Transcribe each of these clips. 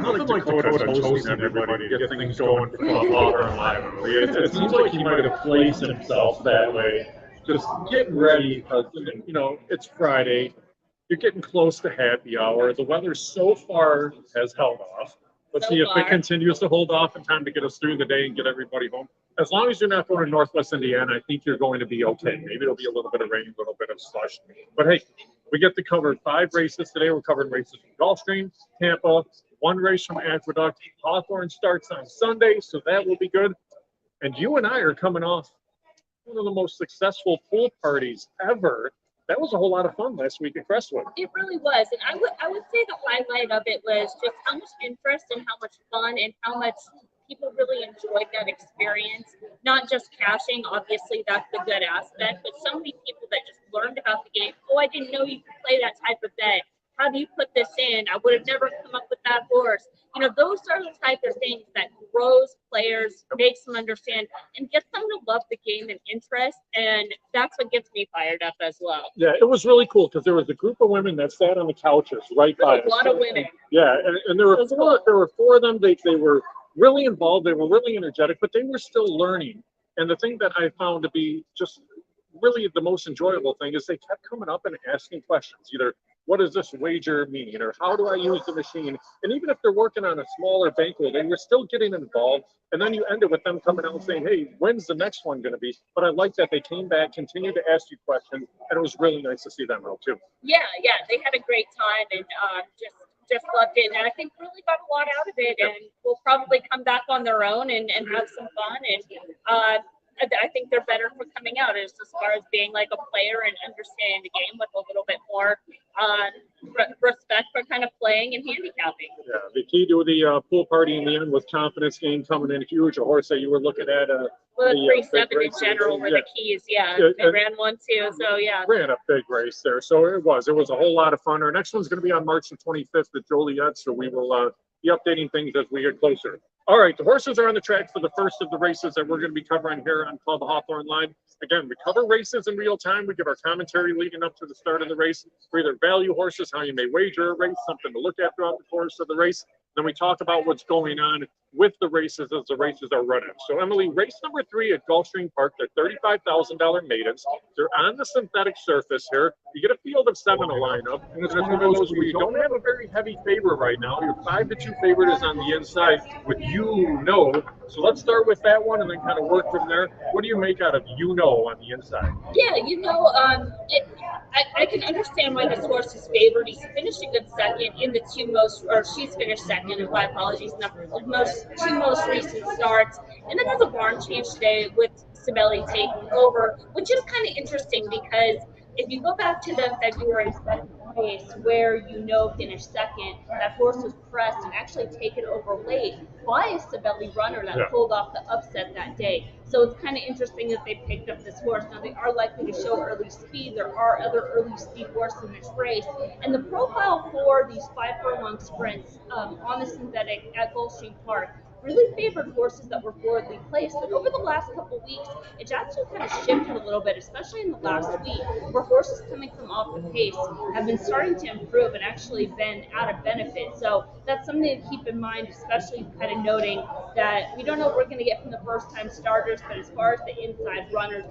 nothing like Dakota toasting everybody to get things going for Club Hawthorne Live. It seems like he might have placed himself that way, just getting ready because, it's Friday. You're getting close to happy hour. The weather so far has held off. Let's see if it continues to hold off in time to get us through the day and get everybody home. As long as you're not going to Northwest Indiana, I think you're going to be okay. Maybe it'll be a little bit of rain, a little bit of slush. But hey, we get to cover 5 races today. We're covering races from Gulfstream, Tampa, 1 race from Aqueduct. Hawthorne starts on Sunday, so that will be good. And you and I are coming off one of the most successful pool parties ever. That was a whole lot of fun last week at Crestwood. It really was. And I would say the highlight of it was just how much interest and how much fun and how much people really enjoyed that experience. Not just cashing, obviously that's the good aspect, but so many people that just learned about the game. Oh, I didn't know you could play that type of bet. How do you put this in? I would have never come up with that horse. Those are the type of things that grows players, makes them understand, and gets them to love the game and interest. And that's what gets me fired up as well. Yeah, it was really cool because there was a group of women that sat on the couches right by us. A lot of women. Yeah, and there were four of them. They were really involved. They were really energetic, but they were still learning. And the thing that I found to be just really the most enjoyable thing is they kept coming up and asking questions. Either, what does this wager mean? Or how do I use the machine? And even if they're working on a smaller bankroll, they were still getting involved. And then you ended with them coming out and saying, hey, when's the next one going to be? But I like that they came back, continued to ask you questions, and it was really nice to see them out too. Yeah, they had a great time and just loved it. And I think really got a lot out of it, and will probably come back on their own and have some fun. And I think they're better for coming out as far as being like a player and understanding the game with a little bit more respect for kind of playing and handicapping. Yeah, the key to the pool party in the end was confidence game coming in huge. A horse that you were looking at. The 3-7 in general were the keys. Yeah, they ran 1, 2. So yeah, ran a big race there. So it was a whole lot of fun. Our next one's going to be on March the 25th at Joliet. So we will be updating things as we get closer. All right, the horses are on the track for the first of the races that we're going to be covering here on Club Hawthorne Live. Again, we cover races in real time. We give our commentary leading up to the start of the race for either value horses, how you may wager a race, something to look at throughout the course of the race. Then we talk about what's going on with the races as the races are running. So, Emily, race number 3 at Gulfstream Park, they're $35,000 maidens. They're on the synthetic surface here. You get a field of 7 to line up, and it's one of those where you don't have a very heavy favorite right now. Your 5-2 favorite is on the inside with So let's start with that one and then kind of work from there. What do you make out of on the inside? Yeah, I can understand why this horse is favored. He's finished a good second in the she's finished second, and my apologies, in the two most recent starts. And then has a barn change today with Sibeli taking over, which is kind of interesting because if you go back to the February race where finished second, that horse was pressed and actually taken over late by a Sibeli runner that pulled off the upset that day. So it's kind of interesting that they picked up this horse. Now they are likely to show early speed. There are other early speed horses in this race. And the profile for these 5-furlong sprints on the synthetic at Gulfstream Park really favored horses that were forwardly placed. But over the last couple weeks, it's actually kind of shifted a little bit, especially in the last week, where horses coming from off the pace have been starting to improve and actually been at a benefit. So that's something to keep in mind, especially kind of noting that we don't know what we're going to get from the first-time starters, but as far as the inside runners,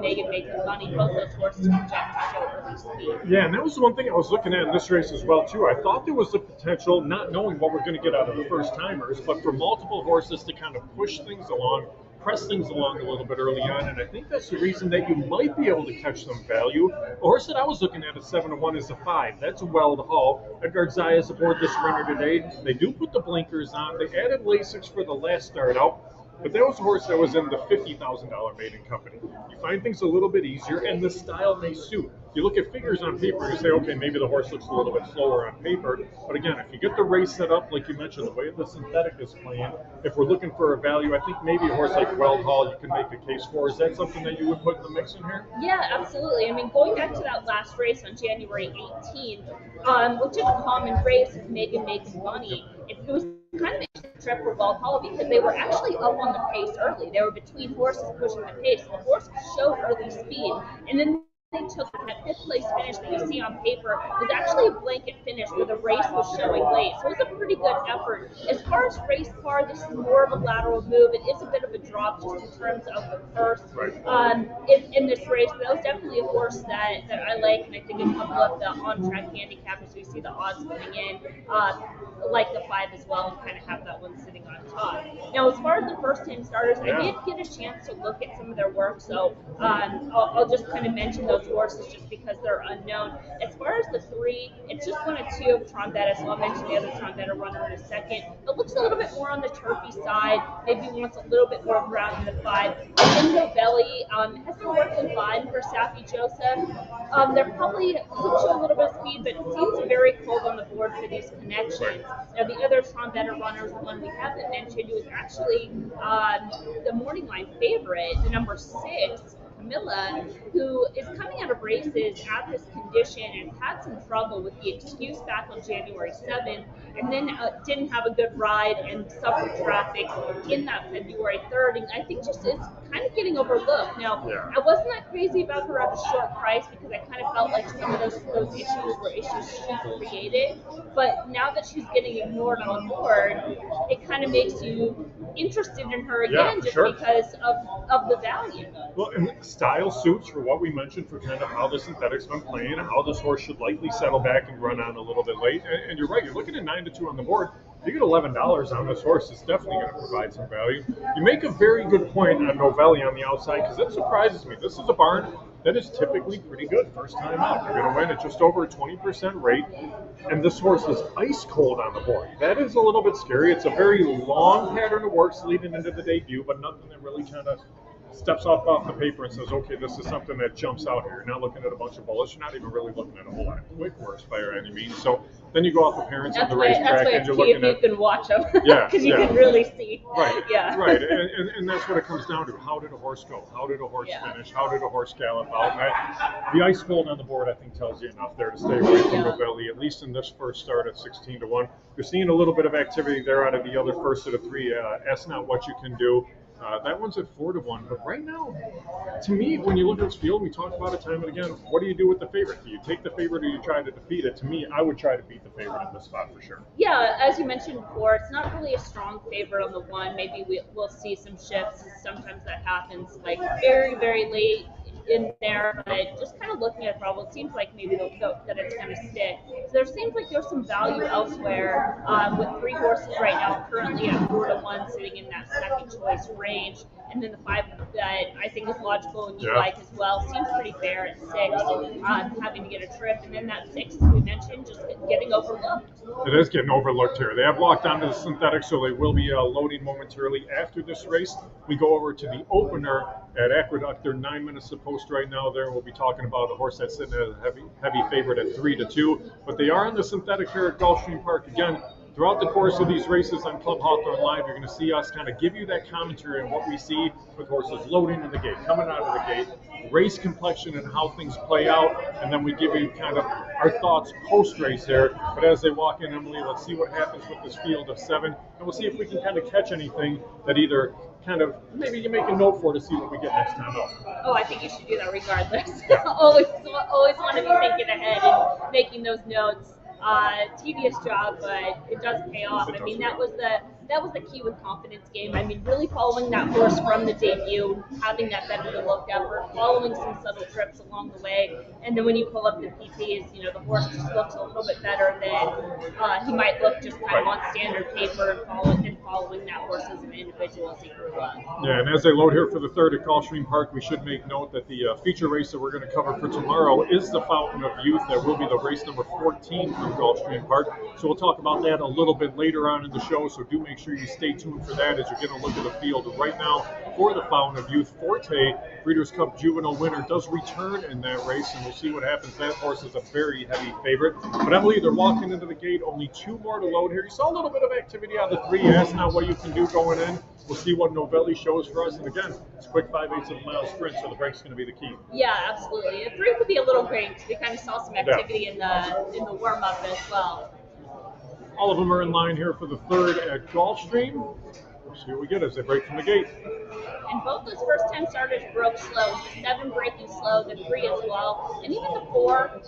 Megan making money, both those horses project to show early speed. Yeah, and that was the one thing I was looking at in this race as well, too. I thought there was the potential, not knowing what we're going to get out of the first-timers, but for multiple horses to kind of push things along, press things along a little bit early on, and I think that's the reason that you might be able to catch some value. A horse that I was looking at 7-1 is a 5. That's a Weld Hall. Edgar Zaya is aboard this runner today. They do put the blinkers on. They added Lasix for the last start out, but that was a horse that was in the $50,000 maiden company. You find things a little bit easier, and the style may suit. You look at figures on paper, you say, okay, maybe the horse looks a little bit slower on paper. But again, if you get the race set up, like you mentioned, the way the synthetic is playing, if we're looking for a value, I think maybe a horse like Weld Hall you can make a case for. Is that something that you would put in the mix in here? Yeah, absolutely. I mean, going back to that last race on January 18th, which is a common race with Megan making money, it was kind of an interesting trip for Weld Hall because they were actually up on the pace early. They were between horses pushing the pace. The horse showed early speed, and then they took that fifth place finish that you see on paper was actually a blanket finish where the race was showing late. So it was a pretty good effort. As far as race car, this is more of a lateral move. It is a bit of a drop just in terms of the purse in this race, but that was definitely a horse that I like, and I think a couple of the on-track handicappers, we see the odds coming in, like the 5 as well, and kind of have that one sitting on top. Now, as far as the first-time starters, I did get a chance to look at some of their work, so I'll just kind of mention those horses just because they're unknown. As far as the 3, it's just 1 and 2 of Trombetta, so I'll mention the other Trombetta runner in a second. It looks a little bit more on the turfy side, maybe wants a little bit more ground in the 5. And Novelli has been working fine for Safi Joseph. They're probably could show a little bit of speed, but it seems very cold on the board for these connections. Now, the other Trombetta runners, the one we haven't mentioned, who is actually the morning line favorite, the number 6, Camilla, who is coming out of races at this condition and had some trouble with the excuse back on January 7th, and then didn't have a good ride and suffered traffic in that February 3rd, and I think just is kind of getting overlooked. Now, I wasn't that crazy about her at a short price because I kind of felt like some of those issues were issues she created, but now that she's getting ignored on board, it kind of makes you interested in her again just because of the value. Well, and style suits for what we mentioned for kind of how the synthetic's been playing, how this horse should likely settle back and run on a little bit late. And you're right, you're looking at 9-2 on the board. You get $11 on this horse, it's definitely going to provide some value. You make a very good point on Novelli on the outside because that surprises me. This is a barn that is typically pretty good first time out. They're going to win at just over a 20% rate, and this horse is ice cold on the board. That is a little bit scary. It's a very long pattern of works leading into the debut, but nothing that really kind of steps off the paper and says, okay, this is something that jumps out here. You're not looking at a bunch of bullets. You're not even really looking at a whole lot of quick works by any means. So then you go off appearance on the racetrack and you're looking at... you can watch them. Because you can really see. Right, right. And that's what it comes down to. How did a horse go? How did a horse finish? How did a horse gallop out? The ice cold on the board, I think, tells you enough there to stay away from Novelli, at least in this first start at 16-1. You're seeing a little bit of activity there out of the other first of the 3. That's not what you can do. That one's at 4-1, but right now, to me, when you look at this field, we talk about it time and again, what do you do with the favorite? Do you take the favorite or you try to defeat it? To me, I would try to beat the favorite in this spot for sure. Yeah, as you mentioned before, it's not really a strong favorite on the 1. Maybe we'll see some shifts. Sometimes that happens like very, very late in there, but just kind of looking at it, probably it seems like maybe that it's going to stick. So there seems like there's some value elsewhere with 3 horses right now currently at 4-1 sitting in that second choice range, and then the 5 that I think is logical and you like as well seems pretty fair at 6, having to get a trip, and then that 6, as we mentioned, just getting overlooked. It is getting overlooked here. They have locked onto the synthetic, so they will be loading momentarily after this race. We go over to the opener at Aqueduct. They're 9 minutes to post right now there. We'll be talking about a horse that's sitting at a heavy favorite at 3-2. But they are on the synthetic here at Gulfstream Park again. Throughout the course of these races on Club Hawthorne Live, you're going to see us kind of give you that commentary on what we see with horses loading in the gate, coming out of the gate, race complexion and how things play out, and then we give you kind of our thoughts post-race there. But as they walk in, Emily, let's see what happens with this field of 7, and we'll see if we can kind of catch anything that either kind of maybe you make a note for to see what we get next time out. Oh, I think you should do that regardless. always want to be thinking ahead and making those notes. Tedious job, but it does pay off. I mean, that was the key with Confidence Game. I mean, really following that horse from the debut, having that better than look effort, following some subtle trips along the way, and then when you pull up the PTs, the horse just looks a little bit better than he might look just kind of on standard paper and following that horse as an individual as he grew up. Yeah, and as they load here for the 3rd at Gulfstream Park, we should make note that the feature race that we're going to cover for tomorrow is the Fountain of Youth. That will be the race number 14 from Gulfstream Park. So we'll talk about that a little bit later on in the show, so do make sure you stay tuned for that as you're getting a look at the field. Right now, for the Fountain of Youth, Forte, Breeders' Cup Juvenile winner, does return in that race, and we'll see what happens. That horse is a very heavy favorite. But Emily, they're walking into the gate, only 2 more to load here. You saw a little bit of activity on the 3. That's not what you can do going in. We'll see what Novelli shows for us. And again, it's a quick 5/8 of a mile sprint, so the break's going to be the key. Yeah, absolutely. The 3 could be a little great. We kind of saw some activity in the warm-up as well. All of them are in line here for the 3rd at Gulfstream. We'll see what we get as they break from the gate. And both those first 10 starters broke slow, the 7 breaking slow, the 3 as well, and even the 4.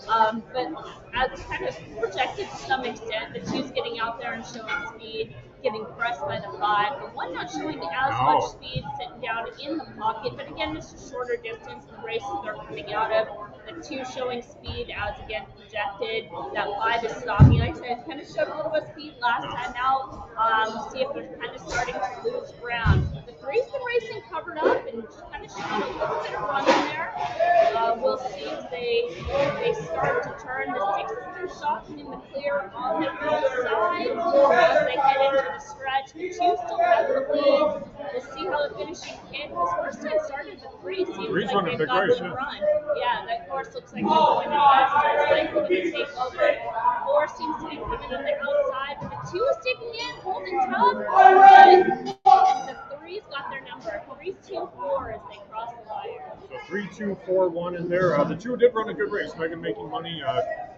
But as kind of projected to some extent, the 2's getting out there and showing speed, getting pressed by the 5. The 1 not showing as much speed, sitting down in the pocket, but again, it's a shorter distance. The races they're coming out of. The 2 showing speed as again projected. That 5 is stopping. Like I said, it kind of showed a little bit of speed last time out. See if they're kind of starting to lose ground. The 3's been racing covered up and kind of showing a little bit of run in there. We'll see if they start to turn. The 6 has been shocking in the clear on the outside as they head into the stretch. The 2 still has the lead. We'll see how the finishing hit. This first time started, the 3 seems like they've got some run. Yeah, that course looks like they're going in west. It's likely to take over. The 4 seems to be coming on the outside, but the 2 is taking in, holding tough. The 3's got their number. 3, 2, 4 as they cross the wire. So 3, 2, 4, 1 in there. The 2 did run a good race. Megan Making Money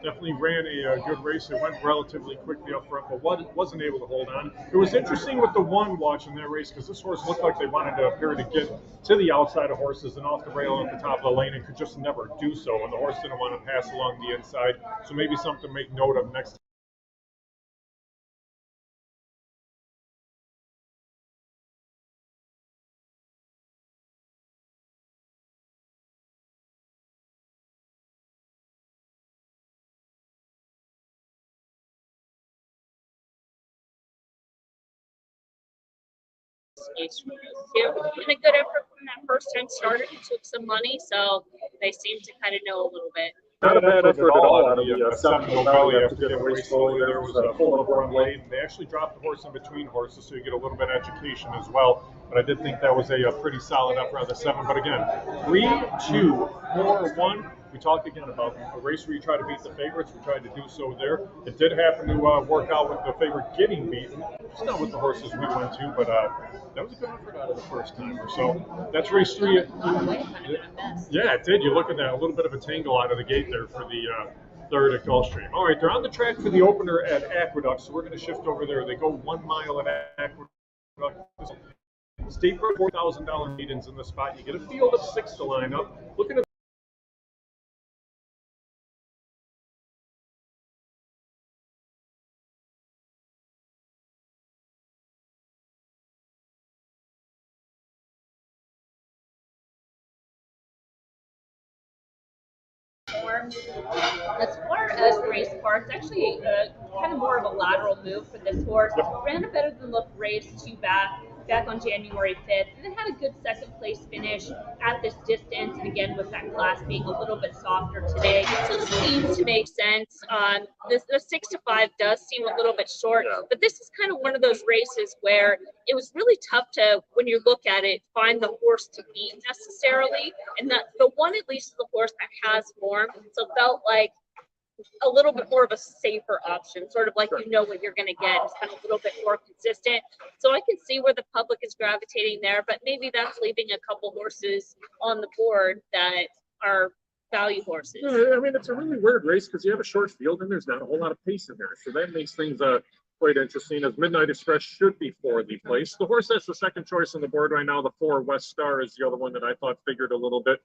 definitely ran a good race. It went relatively quickly up front, but wasn't able to hold on. It was interesting with the 1 watching that race because this horse looked like they wanted to appear to get to the outside of horses and off the rail at the top of the lane and could just never do so. And the horse didn't want to pass along the inside. So maybe something to make note of next time. And a good effort from that first time starter who took some money, so they seem to kind of know a little bit. Not a bad effort at all out of the Seminole Valley after getting raced slowly. There was a full of run late, and they actually dropped the horse in between horses, so you get a little bit of education as well. But I did think that was a pretty solid effort on the 7. But again, 3, 2, 4, 1. We talked again about a race where you try to beat the favorites. We tried to do so there. It did happen to work out with the favorite getting beaten. It's not with the horses we went to, but that was a good effort out of the first timer. So that's race 3. Yeah, it did. You look at that, a little bit of a tangle out of the gate there for the 3rd at Gulfstream. All right, they're on the track for the opener at Aqueduct, so we're going to shift over there. They go 1 mile at Aqueduct. State for $4,000 meetings in the spot. You get a field of 6 to line up. Looking at as far as race parts, actually kind of more of a lateral move for this horse. Ran a better than look race 2 back on January 5th, and then had a good second place finish at this distance. And again, with that class being a little bit softer today, so this seems to make sense. The 6 to 5 does seem a little bit short, but this is kind of one of those races where it was really tough to, when you look at it, find the horse to beat necessarily. And that the 1 at least is the horse that has form, so it felt like a little bit more of a safer option, sort of like you know what you're going to get. It's kind of a little bit more consistent. So I can see where the public is gravitating there, but maybe that's leaving a couple horses on the board that are value horses. Yeah, I mean, it's a really weird race because you have a short field and there's not a whole lot of pace in there. So that makes things quite interesting, as Midnight Express should be for the place. The horse that's the second choice on the board right now, the 4 West Star, is the other one that I thought figured a little bit.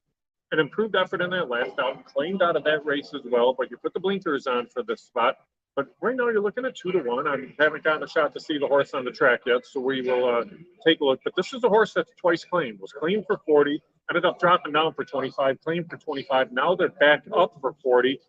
An improved effort in that last out, claimed out of that race as well, but you put the blinkers on for this spot. But right now you're looking at 2 to 1. I haven't gotten a shot to see the horse on the track yet, so we will take a look. But this is a horse that's twice claimed. Was claimed for 40, ended up dropping down for 25, claimed for 25. Now they're back up for 40.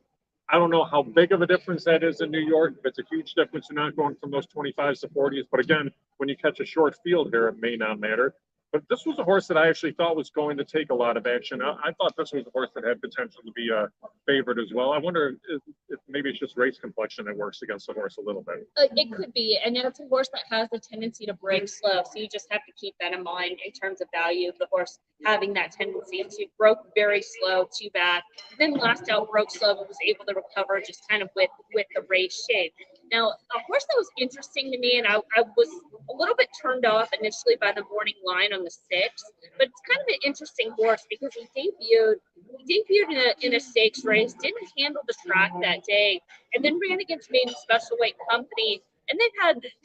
I don't know how big of a difference that is in New York. If it's a huge difference, you're not going from those 25s to 40s. But again, when you catch a short field here, it may not matter. But this was a horse that I actually thought was going to take a lot of action. I thought this was a horse that had potential to be a favorite as well. I wonder if maybe it's just race complexion that works against the horse a little bit. It could be, and it's a horse that has the tendency to break slow, so you just have to keep that in mind in terms of value of the horse having that tendency to broke very slow, 2 back, then last out broke slow, but was able to recover just kind of with the race shape. Now, a horse that was interesting to me, and I was a little bit turned off initially by the morning line on the 6, but it's kind of an interesting horse because he debuted in a stakes race, didn't handle the track that day, and then ran against Maiden Special Weight Company, and they've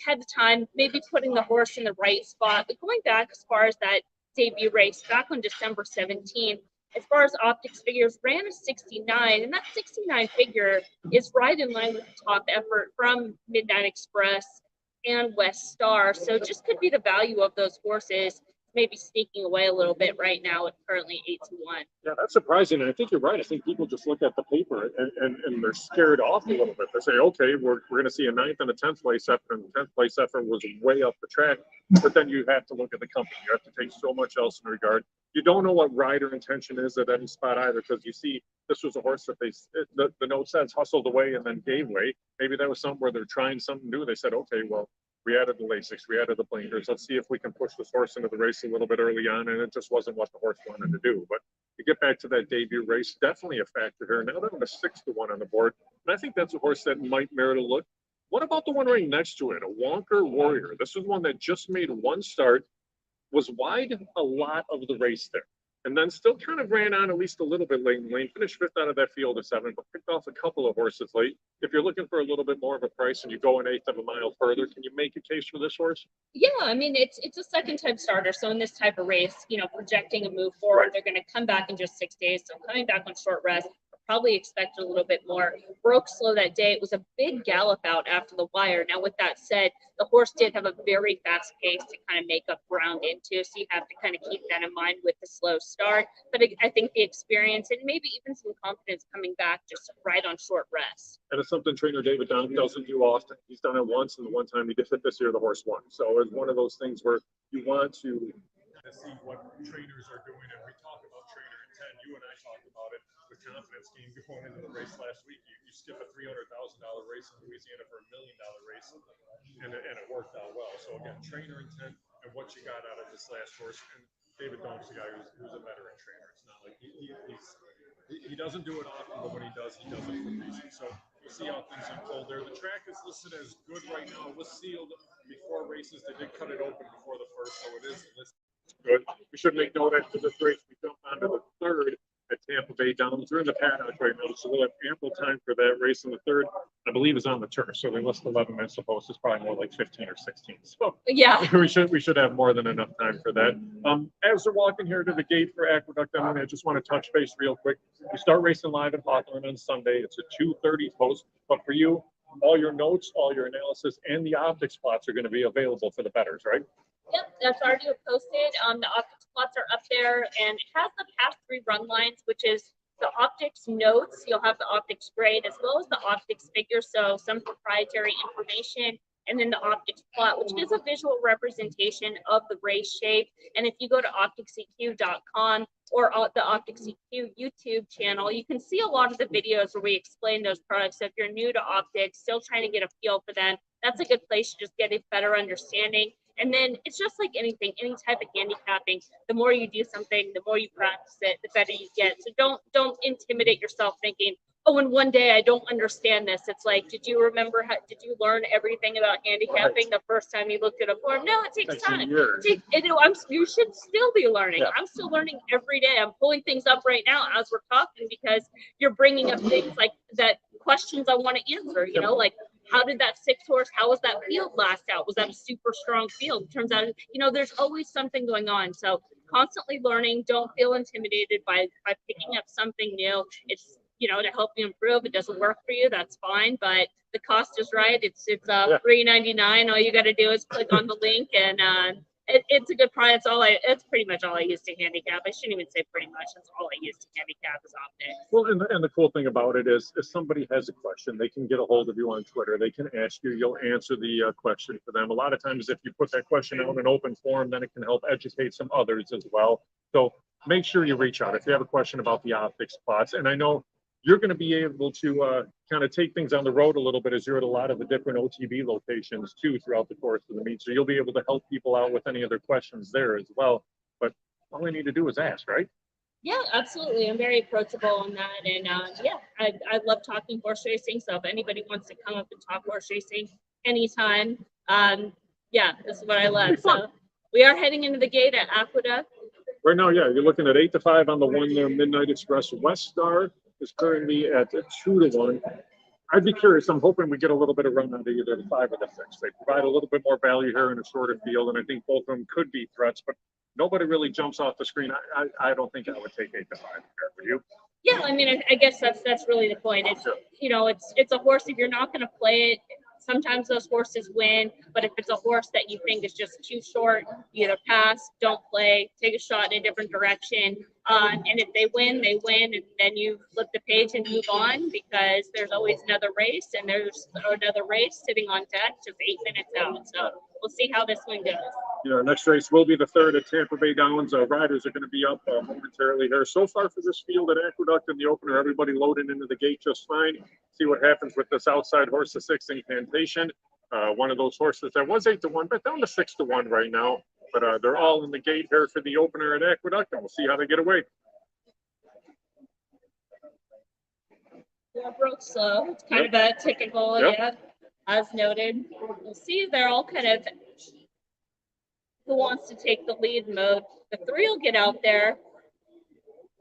had the time maybe putting the horse in the right spot. But going back as far as that debut race back on December 17th. As far as optics figures, ran a 69, and that 69 figure is right in line with the top effort from Midnight Express and West Star. So just could be the value of those horses maybe sneaking away a little bit right now at currently 8-1. Yeah, that's surprising. And I think you're right. I think people just look at the paper and they're scared off a little bit. They say, okay, we're going to see a 9th and a 10th place effort, and the 10th place effort was way up the track. But then you have to look at the company. You have to take so much else in regard. You don't know what rider intention is at any spot either, because you see this was a horse that the note says hustled away and then gave way. Maybe that was something where they're trying something new. They said, okay, well, we added the Lasix, we added the blinkers. Let's see if we can push this horse into the race a little bit early on. And it just wasn't what the horse wanted to do. But to get back to that debut race, definitely a factor here. Now they're 6-1 on the board. And I think that's a horse that might merit a look. What about the one right next to it, a Wonker Warrior? This is one that just made one start, was wide a lot of the race there, and then still kind of ran on at least a little bit late in lane, finished 5th out of that field of 7, but picked off a couple of horses late. If you're looking for a little bit more of a price and you go an 1/8 of a mile further, can you make a case for this horse? Yeah, I mean, it's a second-time starter. So in this type of race, projecting a move forward, Right. they're going to come back in just 6 days. So coming back on short rest, probably expect a little bit more. Broke slow that day. It was a big gallop out after the wire. Now, with that said, the horse did have a very fast pace to kind of make up ground into. So you have to kind of keep that in mind with the slow start. But I think the experience and maybe even some confidence coming back just right on short rest. And it's something trainer David Don doesn't do often. He's done it once, and the one time he did it this year, the horse won. So it's one of those things where you want to see what trainers are doing. And we talk about trainer intent. You and I talked about it with confidence game going into the race last week. You skip a $300,000 race in Louisiana for $1 million race, and it worked out well. So again, trainer intent and what you got out of this last horse. And David Donk's the guy who's a veteran trainer. It's not like he doesn't do it often, but when he does it for a reason. So we'll see how things unfold there. The track is listed as good right now. It was sealed before races. They did cut it open before the first, so it is listed good. We should make note after this race, we jump onto the 3rd at Tampa Bay Downs. They're in the paddock right now, so we'll have ample time for that race. In the 3rd, I believe, is on the turf, so they list 11 minutes. Supposed it's probably more like 15 or 16. So Yeah. we should have more than enough time for that. As they're walking here to the gate for Aqueduct, I just want to touch base real quick. We start racing live at Hawthorne on Sunday. It's a 2:30 post, but for you, all your notes, all your analysis, and the optics plots are going to be available for the bettors, right? Yep, that's already posted. The optics plots are up there, and it has the past 3 run lines, which is the optics notes. You'll have the optics grade as well as the optics figure, so some proprietary information, and then the optics plot, which is a visual representation of the race shape. And if you go to opticseq.com or the Optics EQ YouTube channel, you can see a lot of the videos where we explain those products. So if you're new to optics, still trying to get a feel for them, that's a good place to just get a better understanding. And then it's just like anything, any type of handicapping. The more you do something, the more you practice it, the better you get. So don't intimidate yourself thinking, oh, in one day I don't understand this. It's like, did you learn everything about handicapping the first time you looked at a form? No, it takes time. You should still be learning. Yeah. I'm still learning every day. I'm pulling things up right now as we're talking because you're bringing up things like that, questions I want to answer, like, how did that 6 horse, how was that field last out? Was that a super strong field? It turns out, there's always something going on. So constantly learning, don't feel intimidated by picking up something new. It's, to help you improve. It doesn't work for you, that's fine. But the cost is right. It's $3.99. All you got to do is click on the link, and it's a good price. It's pretty much all I use to handicap. I shouldn't even say pretty much. That's all I use to handicap is optics. Well, and the cool thing about it is, if somebody has a question, they can get a hold of you on Twitter. They can ask you. You'll answer the question for them. A lot of times, if you put that question out in an open forum, then it can help educate some others as well. So make sure you reach out if you have a question about the optics plots. And I know you're going to be able to kind of take things on the road a little bit, as you're at a lot of the different OTB locations too throughout the course of the meet. So you'll be able to help people out with any other questions there as well. But all I need to do is ask, right? Yeah, absolutely. I'm very approachable on that. And I love talking horse racing. So if anybody wants to come up and talk horse racing anytime, this is what I love. So we are heading into the gate at Aqueduct. Right now, you're looking at 8-5 on the one there. Midnight Express. West Star is currently at 2-1. I'd be curious. I'm hoping we get a little bit of run out of either the 5 or the 6. They provide a little bit more value here in a shorter field, and I think both of them could be threats, but nobody really jumps off the screen. I don't think I would take 8 to 5 here. Would you? Yeah, I mean, I guess that's really the point. It's it's a horse. If you're not going to play it, sometimes those horses win. But if it's a horse that you think is just too short, you either pass, don't play, take a shot in a different direction. And if they win, and then you flip the page and move on because there's always another race, and there's another race sitting on deck just 8 minutes out. So we'll see how this one goes. Our next race will be the 3rd at Tampa Bay Downs. Riders are going to be up momentarily here. So far for this field at Aqueduct in the opener, everybody loading into the gate just fine. See what happens with this outside horse, the 6 Incantation. One of those horses that was 8 to 1, but down to 6 to 1 right now. But they're all in the gate here for the opener at Aqueduct, and we'll see how they get away. Broke slow. It's kind of a typical, as noted. We'll see. They're all kind of who wants to take the lead mode. The 3 will get out there.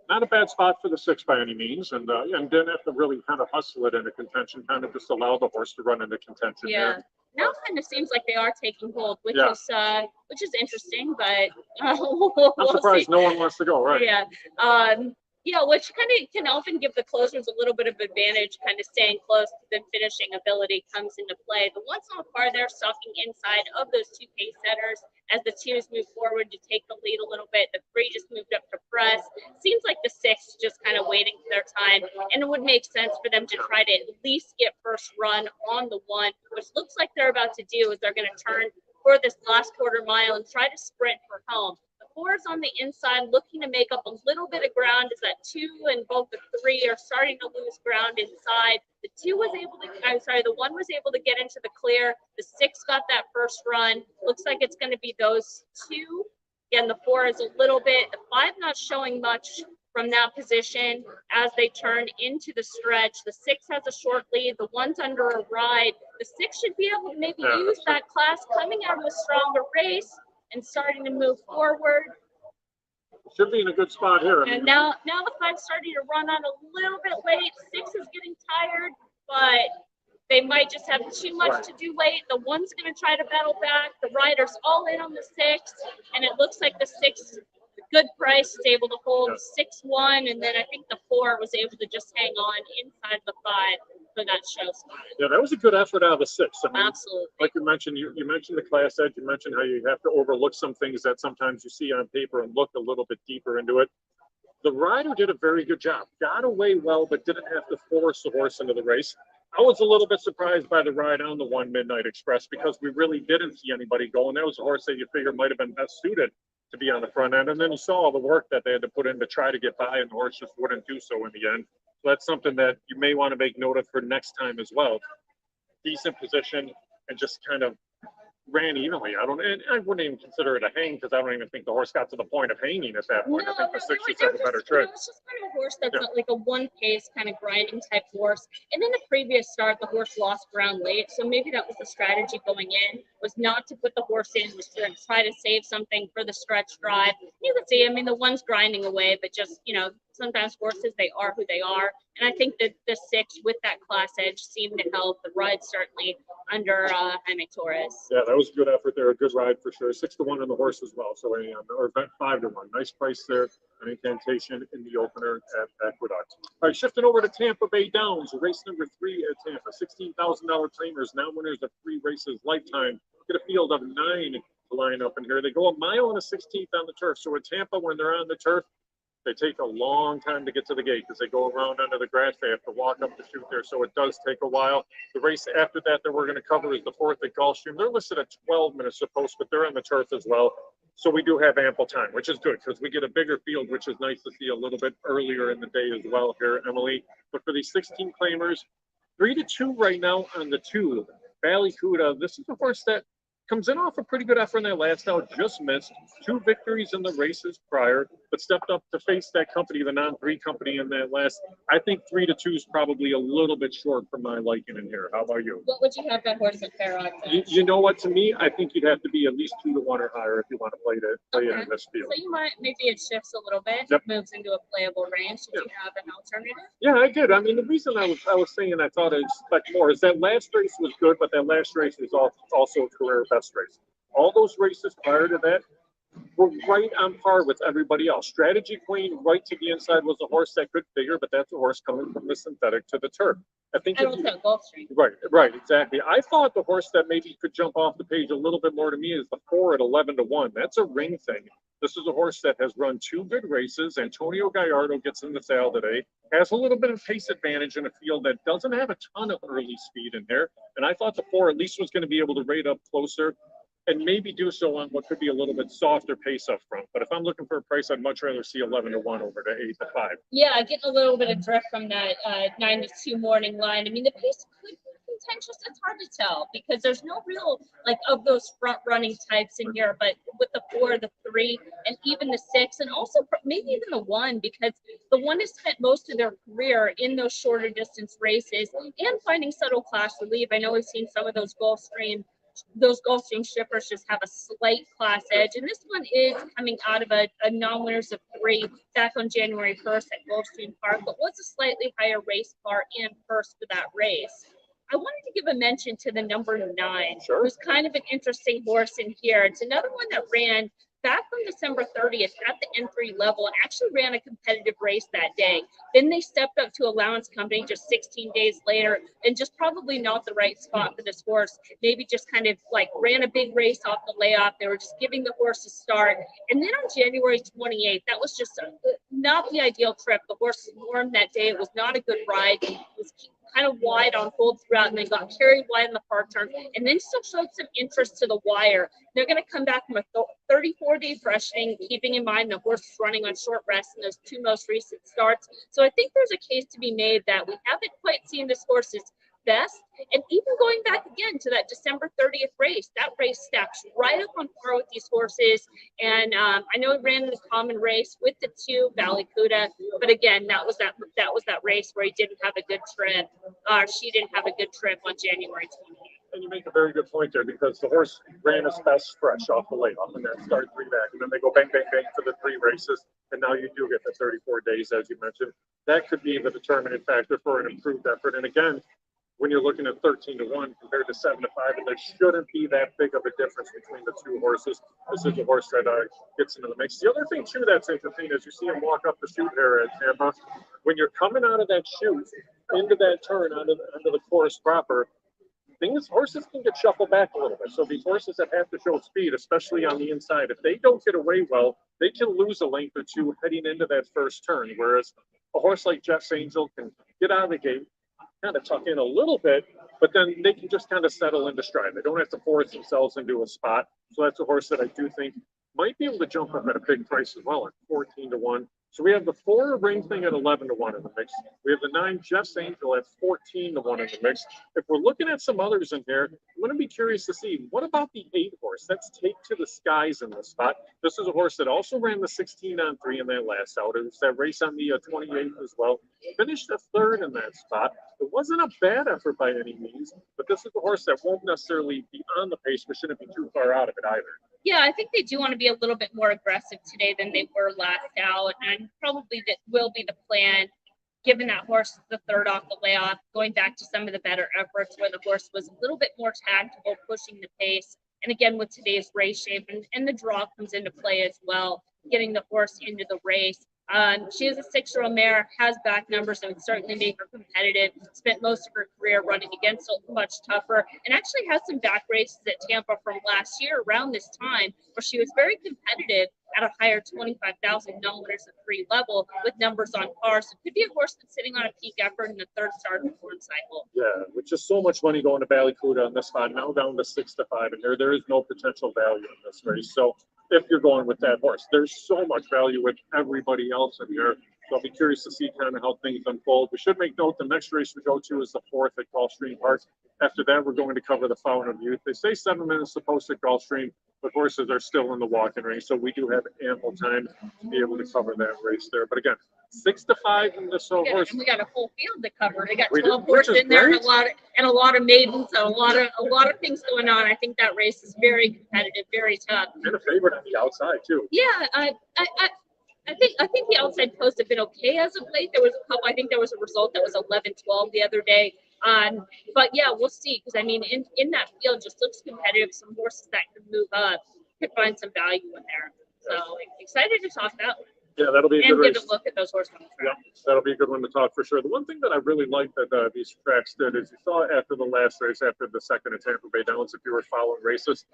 Not a bad spot for the 6 by any means, and didn't have to really kind of hustle it into contention, kind of just allow the horse to run into contention there. Now it kind of seems like they are taking hold, which is interesting, but we'll I'm surprised see. No one wants to go, right? Which kind of can often give the closers a little bit of advantage, kind of staying close to the finishing ability comes into play. The ones on the far there stalking inside of those 2 pace setters as the 2s move forward to take the lead a little bit. The 3 just moved up to press. Seems like the 6 just kind of waiting for their time, and it would make sense for them to try to at least get first run on the 1, which looks like they're about to do is they're going to turn for this last quarter mile and try to sprint for home. 4 is on the inside, looking to make up a little bit of ground as that 2 and both the 3 are starting to lose ground inside. The 1 was able to get into the clear. The 6 got that first run. Looks like it's going to be those 2. Again, the 4 is a little bit. The 5 not showing much from that position as they turn into the stretch. The 6 has a short lead. The 1's under a ride. The 6 should be able to maybe use that class coming out of a stronger race and starting to move forward. Should be in a good spot here. And now the 5's starting to run on a little bit late. 6 is getting tired, but they might just have too much to do late. The 1's going to try to battle back. The rider's all in on the 6, and it looks like the 6, good price, is able to hold 6-1, and then I think the 4 was able to just hang on inside the 5 for that show spot. Yeah, that was a good effort out of the 6. I mean, absolutely. Like you mentioned, you mentioned the class edge. You mentioned how you have to overlook some things that sometimes you see on paper and look a little bit deeper into it. The rider did a very good job. Got away well, but didn't have to force the horse into the race. I was a little bit surprised by the ride on the 1 Midnight Express because we really didn't see anybody go, and that was a horse that you figure might have been best suited to be on the front end. And then you saw all the work that they had to put in to try to get by, and the horse just wouldn't do so in the end. So that's something that you may want to make note of for next time as well. Decent position and just kind of ran evenly. I wouldn't even consider it a hang because I don't even think the horse got to the point of hanging at that point. No, I think the 6 it had a better trick. It was just kind of a horse that's like a 1 pace kind of grinding type horse. And in the previous start, the horse lost ground late. So maybe that was the strategy going in, was not to put the horse in, was to try to save something for the stretch drive. You can see, I mean, the 1's grinding away, but just, sometimes horses, they are who they are. And I think that the 6 with that class edge seemed to help. The ride certainly under Jaime Torres. Yeah, that was a good effort there. A good ride for sure. 6-1 on the horse as well. So or 5-1. Nice price there. An Incantation in the opener at Aqueduct. All right, shifting over to Tampa Bay Downs. Race number 3 at Tampa. $16,000 claimers. Now winners of 3 races lifetime. Get a field of 9 to line up in here. They go a mile and a 16th on the turf. So at Tampa, when they're on the turf, they take a long time to get to the gate because they go around under the grass. They have to walk up the chute there, so it does take a while. The race after that we're going to cover is the 4th at Gulfstream. They're listed at 12 minutes supposed, but they're on the turf as well. So we do have ample time, which is good because we get a bigger field, which is nice to see a little bit earlier in the day as well here, Emily. But for these 16 claimers, 3-2 right now on the 2. Ballycuda, this is a horse that comes in off a pretty good effort in that last out, just missed 2 victories in the races prior. but stepped up to face that company, the non-3 company in that last. I think 3-2 is probably a little bit short for my liking in here. How about you? What would you have that horse at fair odds at? You know what? To me, I think you'd have to be at least 2-1 or higher if you want to play it in this field. So you might, maybe it shifts a little bit, Yep. moves into a playable range. Did you have an alternative? Yeah, I did. I mean, the reason I was saying I thought I'd expect more is that last race was good, but that last race was also a career best race. All those races prior to that were right on par with everybody else. Strategy Queen, right to the inside, was a horse that could figure, but that's a horse coming from the synthetic to the turf. I think. And also Gulfstream. Right, exactly. I thought the horse that maybe could jump off the page a little bit more to me is the 4 at 11-1. That's a ring thing. This is a horse that has run 2 good races. Antonio Gallardo gets in the saddle today, has a little bit of pace advantage in a field that doesn't have a ton of early speed in there. And I thought the 4 at least was going to be able to rate up closer and maybe do so on what could be a little bit softer pace up front. But if I'm looking for a price, I'd much rather see 11-1 over to 8-5. Yeah, getting a little bit of drift from that 9-2 morning line. I mean, the pace could be contentious. It's hard to tell because there's no real, like, of those front running types in here. But with the 4, the 3, and even the 6, and also maybe even the 1, because the 1 has spent most of their career in those shorter distance races and finding subtle class relief. I know we've seen some of those Gulfstream shippers just have a slight class edge. And this one is coming out of a non-winners of 3 back on January 1st at Gulfstream Park, but was a slightly higher race car in first for that race. I wanted to give a mention to the number 9, Sure. who's kind of an interesting horse in here. It's another one that ran back on December 30th at the N3 level and actually ran a competitive race that day. Then they stepped up to Allowance Company just 16 days later, and just probably not the right spot for this horse. Maybe just kind of like ran a big race off the layoff. They were just giving the horse a start. And then on January 28th, that was just not the ideal trip. The horse was warm that day. It was not a good ride. It was kind of wide on hold throughout, and then got carried wide in the hard turn, and then still showed some interest to the wire. They're going to come back from a 34-day freshening, keeping in mind the horse is running on short rest in those 2 most recent starts. So I think there's a case to be made that we haven't quite seen this horse's best. And even going back again to that December 30th race, that race stacks right up on par with these horses. And I know he ran in the common race with the 2 Vallecuda, but again, that was that race where he didn't have a good trip. She didn't have a good trip on January 28th. And you make a very good point there, because the horse ran his best fresh off the layoff and then started 3 back, and then they go bang, bang, bang for the 3 races, and now you do get the 34 days, as you mentioned. That could be the determining factor for an improved effort. And again, when you're looking at 13-1 compared to 7-5, and there shouldn't be that big of a difference between the 2 horses. This is a horse that gets into the mix. The other thing too that's interesting is you see him walk up the chute here at Tampa. When you're coming out of that chute into that turn onto the course proper, horses can get shuffled back a little bit. So these horses that have to show speed, especially on the inside, if they don't get away well, they can lose a length or 2 heading into that first turn. Whereas a horse like Jeff's Angel can get out of the gate, kind of tuck in a little bit, but then they can just kind of settle into stride. They don't have to force themselves into a spot. So that's a horse that I do think might be able to jump up at a big price as well at 14-1. So we have the 4 ring thing at 11-1 in the mix. We have the 9 Jeff's Angel at 14-1 in the mix. If we're looking at some others in here, I'm going to be curious to see, what about the 8 horse? That's Take to the Skies in this spot. This is a horse that also ran the 16-on-3 in that last out. It was that race on the 28th as well. Finished the 3rd in that spot. It wasn't a bad effort by any means, but this is a horse that won't necessarily be on the pace, but shouldn't be too far out of it either. Yeah, I think they do want to be a little bit more aggressive today than they were last out, and probably that will be the plan, given that horse the 3rd off the layoff, going back to some of the better efforts where the horse was a little bit more tactical, pushing the pace. And again, with today's race shape and the draw comes into play as well, getting the horse into the race. She is a 6-year-old mare, has back numbers that would certainly make her competitive, spent most of her career running against so much tougher, and actually has some back races at Tampa from last year around this time where she was very competitive at a higher $25,000 at 3 level with numbers on par. So it could be a horse that's sitting on a peak effort in the 3rd start of the form cycle. Yeah, with just so much money going to Vallecuda on this spot, now down to 6-5, and there is no potential value in this race. So if you're going with that horse, there's so much value with everybody else in here. So I'll be curious to see kind of how things unfold. We should make note the next race we go to is the 4th at Gulfstream Park. After that, we're going to cover the Fountain of Youth. They say 7 minutes to post at Gulfstream, but horses are still in the walking ring, so we do have ample time to be able to cover that race there. But again, 6 to 5 in this horse. And we got a full field to cover. They got We 12 do, which horses is in there great. and a lot of maidens and a lot of things going on. I think that race is very competitive, very tough. And a favorite on the outside too. Yeah, I think the outside posts have been okay as of late. There was a couple. I think there was a result that was 11-12 the other day. But yeah, we'll see. Because I mean, in that field, just looks competitive. Some horses that could move up, could find some value in there. So excited to talk that one. Yeah, that'll be a good And race. give a look at those horses on the track. Yeah, that'll be a good one to talk for sure. The one thing that I really liked that these tracks did is you saw after the last race, after the second at Tampa Bay Downs, if you were following races,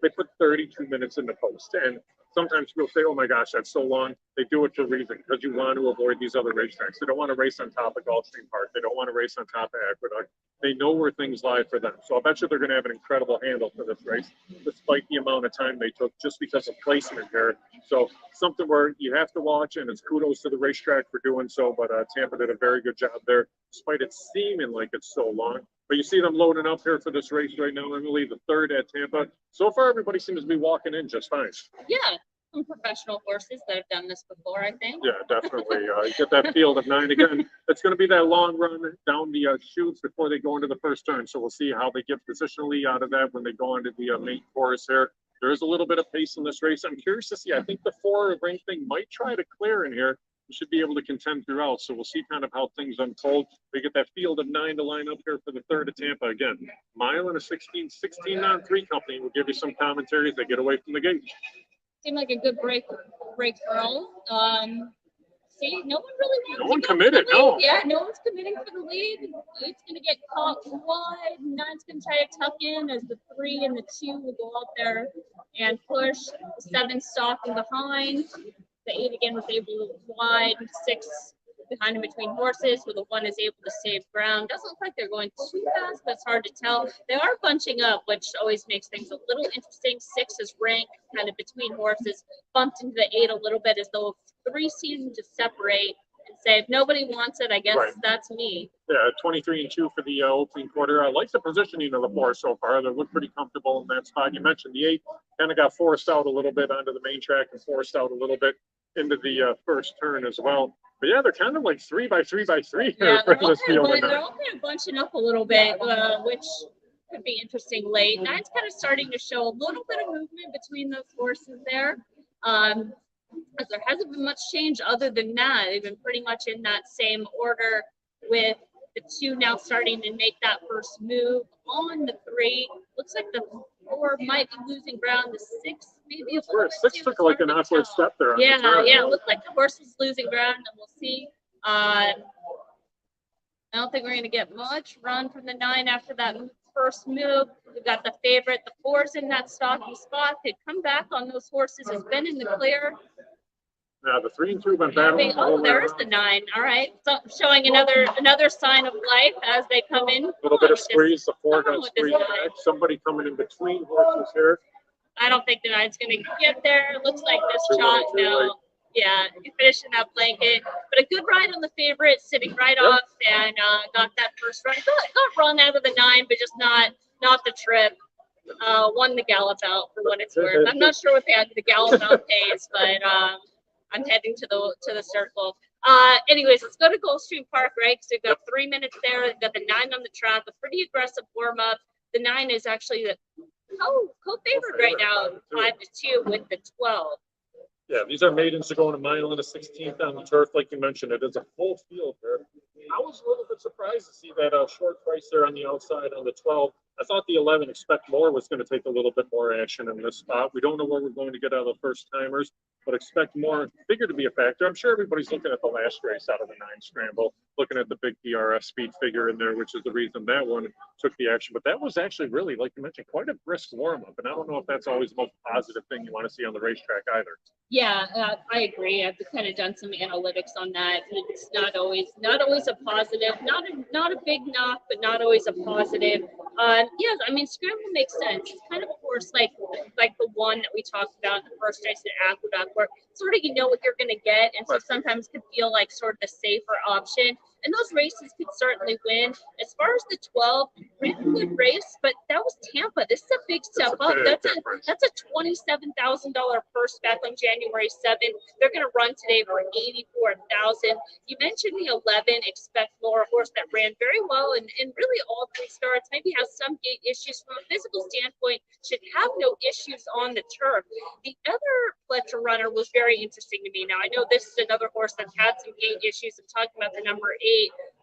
they put 32 minutes in the post. And sometimes people say, oh my gosh, that's so long. They do it for a reason, because you want to avoid these other racetracks. They don't want to race on top of Gulfstream Park. They don't want to race on top of Aqueduct. They know where things lie for them. So I bet you they're going to have an incredible handle for this race, despite the amount of time they took just because of placement here. So something where you have to watch, and it's kudos to the racetrack for doing so. But Tampa did a very good job there, despite it seeming like it's so long. But you see them loading up here for this race right now, Emily, the 3rd at Tampa. So far, everybody seems to be walking in just fine. Yeah, some professional horses that have done this before, I think. Yeah, definitely. You get that field of 9 again. It's going to be that long run down the chutes before they go into the first turn. So we'll see how they get positionally out of that when they go into the main course here. There is a little bit of pace in this race. I'm curious to see. I think the 4 ring thing might try to clear in here. We should be able to contend throughout. So we'll see kind of how things unfold. We get that field of 9 to line up here for the 3rd at Tampa. Again, mile and a 16 on 3 company. We'll give you some commentaries. They get away from the gate. Seemed like a good break for all. See, no one really. No one committed, no. Yeah, no one's committing for the lead. It's going to get caught wide. 9's going to try to tuck in as the 3 and the 2 will go out there and push. The 7 stalking behind. The 8 again was able to wide. 6 behind in between horses, so the 1 is able to save ground. Doesn't look like they're going too fast, but it's hard to tell. They are bunching up, which always makes things a little interesting. 6 is ranked kind of between horses, bumped into the 8 a little bit as though 3 seem to separate and say, if nobody wants it, I guess that's me. Yeah, 23 and 2 for the opening quarter. I like the positioning of the 4 so far. They look pretty comfortable in that spot. You mentioned the 8 kind of got forced out a little bit onto the main track and forced out a little bit into the first turn as well. But yeah, they're kind of like 3 by 3 by 3 Yeah, for this field. they're all kind of bunching up a little bit, which could be interesting late. 9's kind of starting to show a little bit of movement between those horses there. As there hasn't been much change other than that. They've been pretty much in that same order, with the 2 now starting to make that first move on the 3. Looks like the 4 might be losing ground. The 6 maybe a little bit. 6 took like an awkward step there. Yeah, it looked like the horse was losing ground, and we'll see. I don't think we're going to get much run from the 9 after that first move. We've got the favorite. The 4's in that stocky spot. They've come back on those horses. Has been in the clear. Now the 3 and 2 been battling. Oh, there's the 9. All right, so showing another sign of life as they come in. A little bit of squeeze. The 4 got squeezed back. Somebody coming in between horses here. I don't think the 9's going to get there. Looks like this shot now. Yeah, finishing that blanket. But a good ride on the favorite, sitting right off, and got that first run. Got run out of the 9, but just not the trip. Won the gallop out for what it's worth. I'm not sure what the gallop out pays, but I'm heading to the circle. Anyways, let's go to Gulfstream Park, right? So we've got 3 minutes there. We've got the 9 on the track, a pretty aggressive warm up. The 9 is actually the co-favorite right now, 5-2 with the 12. Yeah, these are maidens to go in a mile and a 16th on the turf, like you mentioned. It is a full field there. I was a little bit surprised to see that short price there on the outside on the 12. I thought the 11, Expect More, was going to take a little bit more action in this spot. We don't know where we're going to get out of the first timers, but Expect More figured to be a factor. I'm sure everybody's looking at the last race out of the 9 scramble, looking at the big DRS speed figure in there, which is the reason that one took the action. But that was actually really, like you mentioned, quite a brisk warm-up. And I don't know if that's always the most positive thing you want to see on the racetrack either. Yeah, I agree. I've kind of done some analytics on that. It's not always a positive. Not a big knock, but not always a positive. Yes, I mean, scramble makes sense. It's kind of a horse like the one that we talked about in the first race at Aqueduct, where sort of you know what you're going to get, and so sometimes could feel like sort of the safer option. And those races could certainly win. As far as the 12, pretty good race, but that was Tampa. This is a big step up. That's a $27,000 purse back on January 7th. They're going to run today for $84,000. You mentioned the 11 Expect More, horse that ran very well in really all three starts. Maybe has some gait issues from a physical standpoint. Should have no issues on the turf. The other Fletcher runner was very interesting to me. Now I know this is another horse that's had some gait issues. I'm talking about the number 8,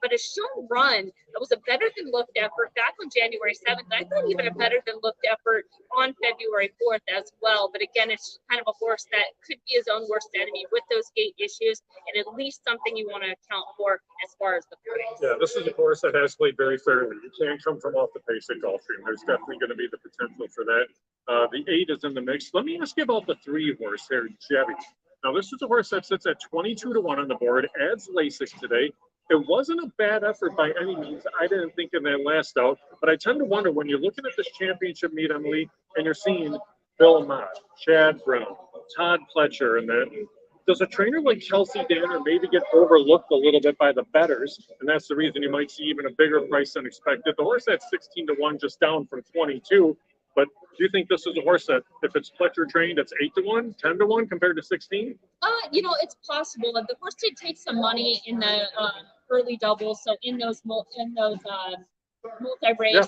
but a shown run that was a better than looked effort back on January 7th. I thought even a better than looked effort on February 4th as well. But again, it's kind of a horse that could be his own worst enemy with those gait issues, and at least something you want to account for as far as the price. Yeah, this is a horse that has played very fairly. You can't come from off the pace at Gulfstream. There's definitely going to be the potential for that. The 8 is in the mix. Let me ask you about the 3 horse here, Chevy. Now, this is a horse that sits at 22-1 on the board, adds LASIK today. It wasn't a bad effort by any means. I didn't think in that last out, but I tend to wonder when you're looking at this championship meet, Emily, and you're seeing Bill Mott, Chad Brown, Todd Pletcher, and then does a trainer like Kelsey Danner maybe get overlooked a little bit by the bettors? And that's the reason you might see even a bigger price than expected. The horse at 16-1, just down from 22. But do you think this is a horse that, if it's Pletcher trained, it's 8-1, 10-1 compared to 16? It's possible. The horse did take some money in the early doubles, so in those multi-race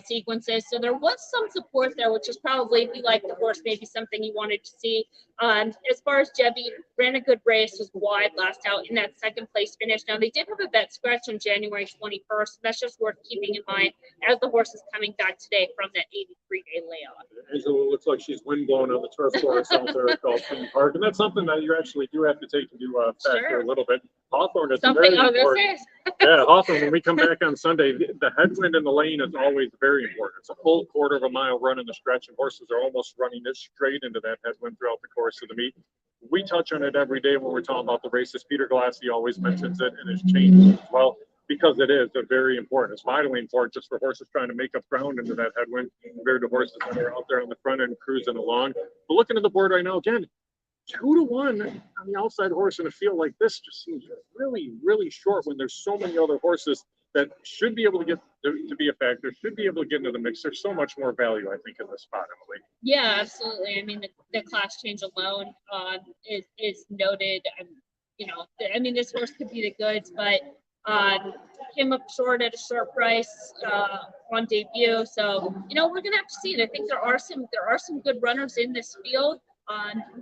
sequences. So there was some support there, which is probably, if you like the horse, maybe something you wanted to see. As far as Jebby, ran a good race, was wide last out in that second place finish. Now, they did have a bet scratch on January 21st. So that's just worth keeping in mind as the horse is coming back today from that 83-day layoff. Angela looks like she's windblown on the turf course out there at Gulfstream Park. And that's something that you actually do have to take into factor a little bit. Hawthorne is something very I was going important. to say. Yeah, Hawthorne, when we come back on Sunday, the headwind in the lane is always very important. It's a full quarter of a mile run in the stretch, and horses are almost running this straight into that headwind throughout the course of the meet. We touch on it every day when we're talking about the races. Peter Galassi always mentions it in his changes as well, because it is very important. It's vitally important just for horses trying to make up ground into that headwind compared to horses that are out there on the front end cruising along. But looking at the board right now, again, 2-1 on the outside horse in a field like this just seems really, really short when there's so many other horses that should be able to get to be a factor, should be able to get into the mix. There's so much more value, I think, in this spot, Emily. Yeah, absolutely. I mean, the class change alone is noted. This horse could be the goods, but came up short at a short price on debut. So, we're gonna have to see it. I think there are some good runners in this field.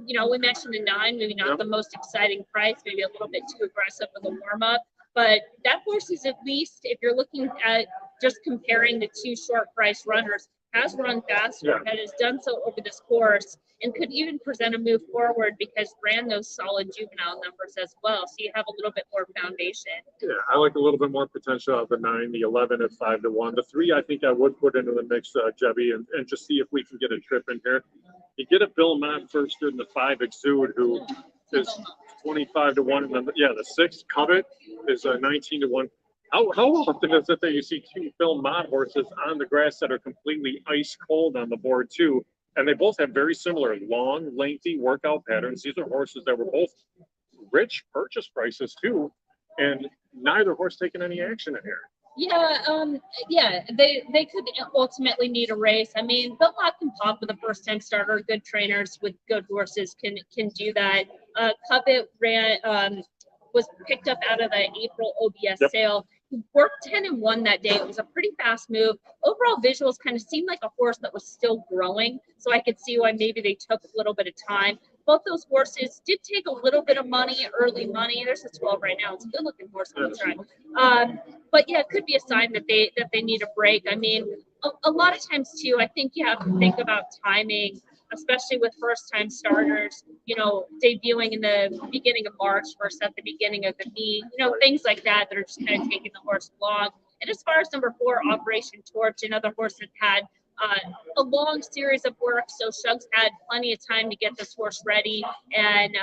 We mentioned the 9, maybe not the most exciting price, maybe a little bit too aggressive with a warm up. But that horse is, at least, if you're looking at just comparing the 2 short price runners, has run faster and has done so over this course, and could even present a move forward because ran those solid juvenile numbers as well. So you have a little bit more foundation. Yeah, I like a little bit more potential of the 9, the 11 at 5-1. The 3, I think I would put into the mix, Jebby, and just see if we can get a trip in here. You get a Bill Mott first in the 5 Exude, who is 25-1, and then the 6 Covet is 19-1. How often is it that you see 2 Bill Mott horses on the grass that are completely ice cold on the board too? And they both have very similar long, lengthy workout patterns. These are horses that were both rich purchase prices too, and neither horse taking any action in here. They could ultimately need a race. I mean, Bill Mott can pop with a first-time starter. Good trainers with good horses can do that. Covet was picked up out of the April OBS sale. He worked 10-1 that day. It was a pretty fast move. Overall visuals kind of seemed like a horse that was still growing, so I could see why maybe they took a little bit of time. Both those horses did take a little bit of money, early money. There's a 12 right now. It's a good-looking horse on the track. But yeah, it could be a sign that they need a break. I mean, a lot of times too, I think you have to think about timing, especially with first-time starters, debuting in the beginning of March versus at the beginning of the meet, things like that are just kind of taking the horse along. And as far as number 4, Operation Torch, another horse that had a long series of work, so Shug's had plenty of time to get this horse ready, and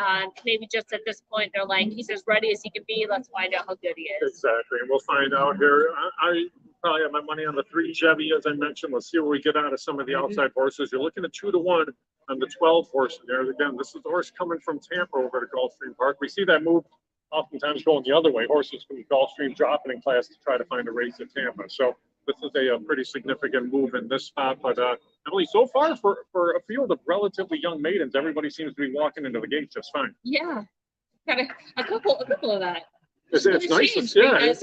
maybe just at this point they're like, he's as ready as he can be, let's find out how good he is. Exactly, and we'll find out here. probably have my money on the 3 Chevy, as I mentioned. Let's see what we get out of some of the outside horses. You're looking at 2-1 on the 12 horse there. Again, this is the horse coming from Tampa over to Gulfstream Park. We see that move oftentimes going the other way. Horses from Gulfstream dropping in class to try to find a race at Tampa. So this is a pretty significant move in this spot. But Emily, so far for a field of relatively young maidens, everybody seems to be walking into the gate just fine. Yeah, got a couple of that. It's nice, yeah. Because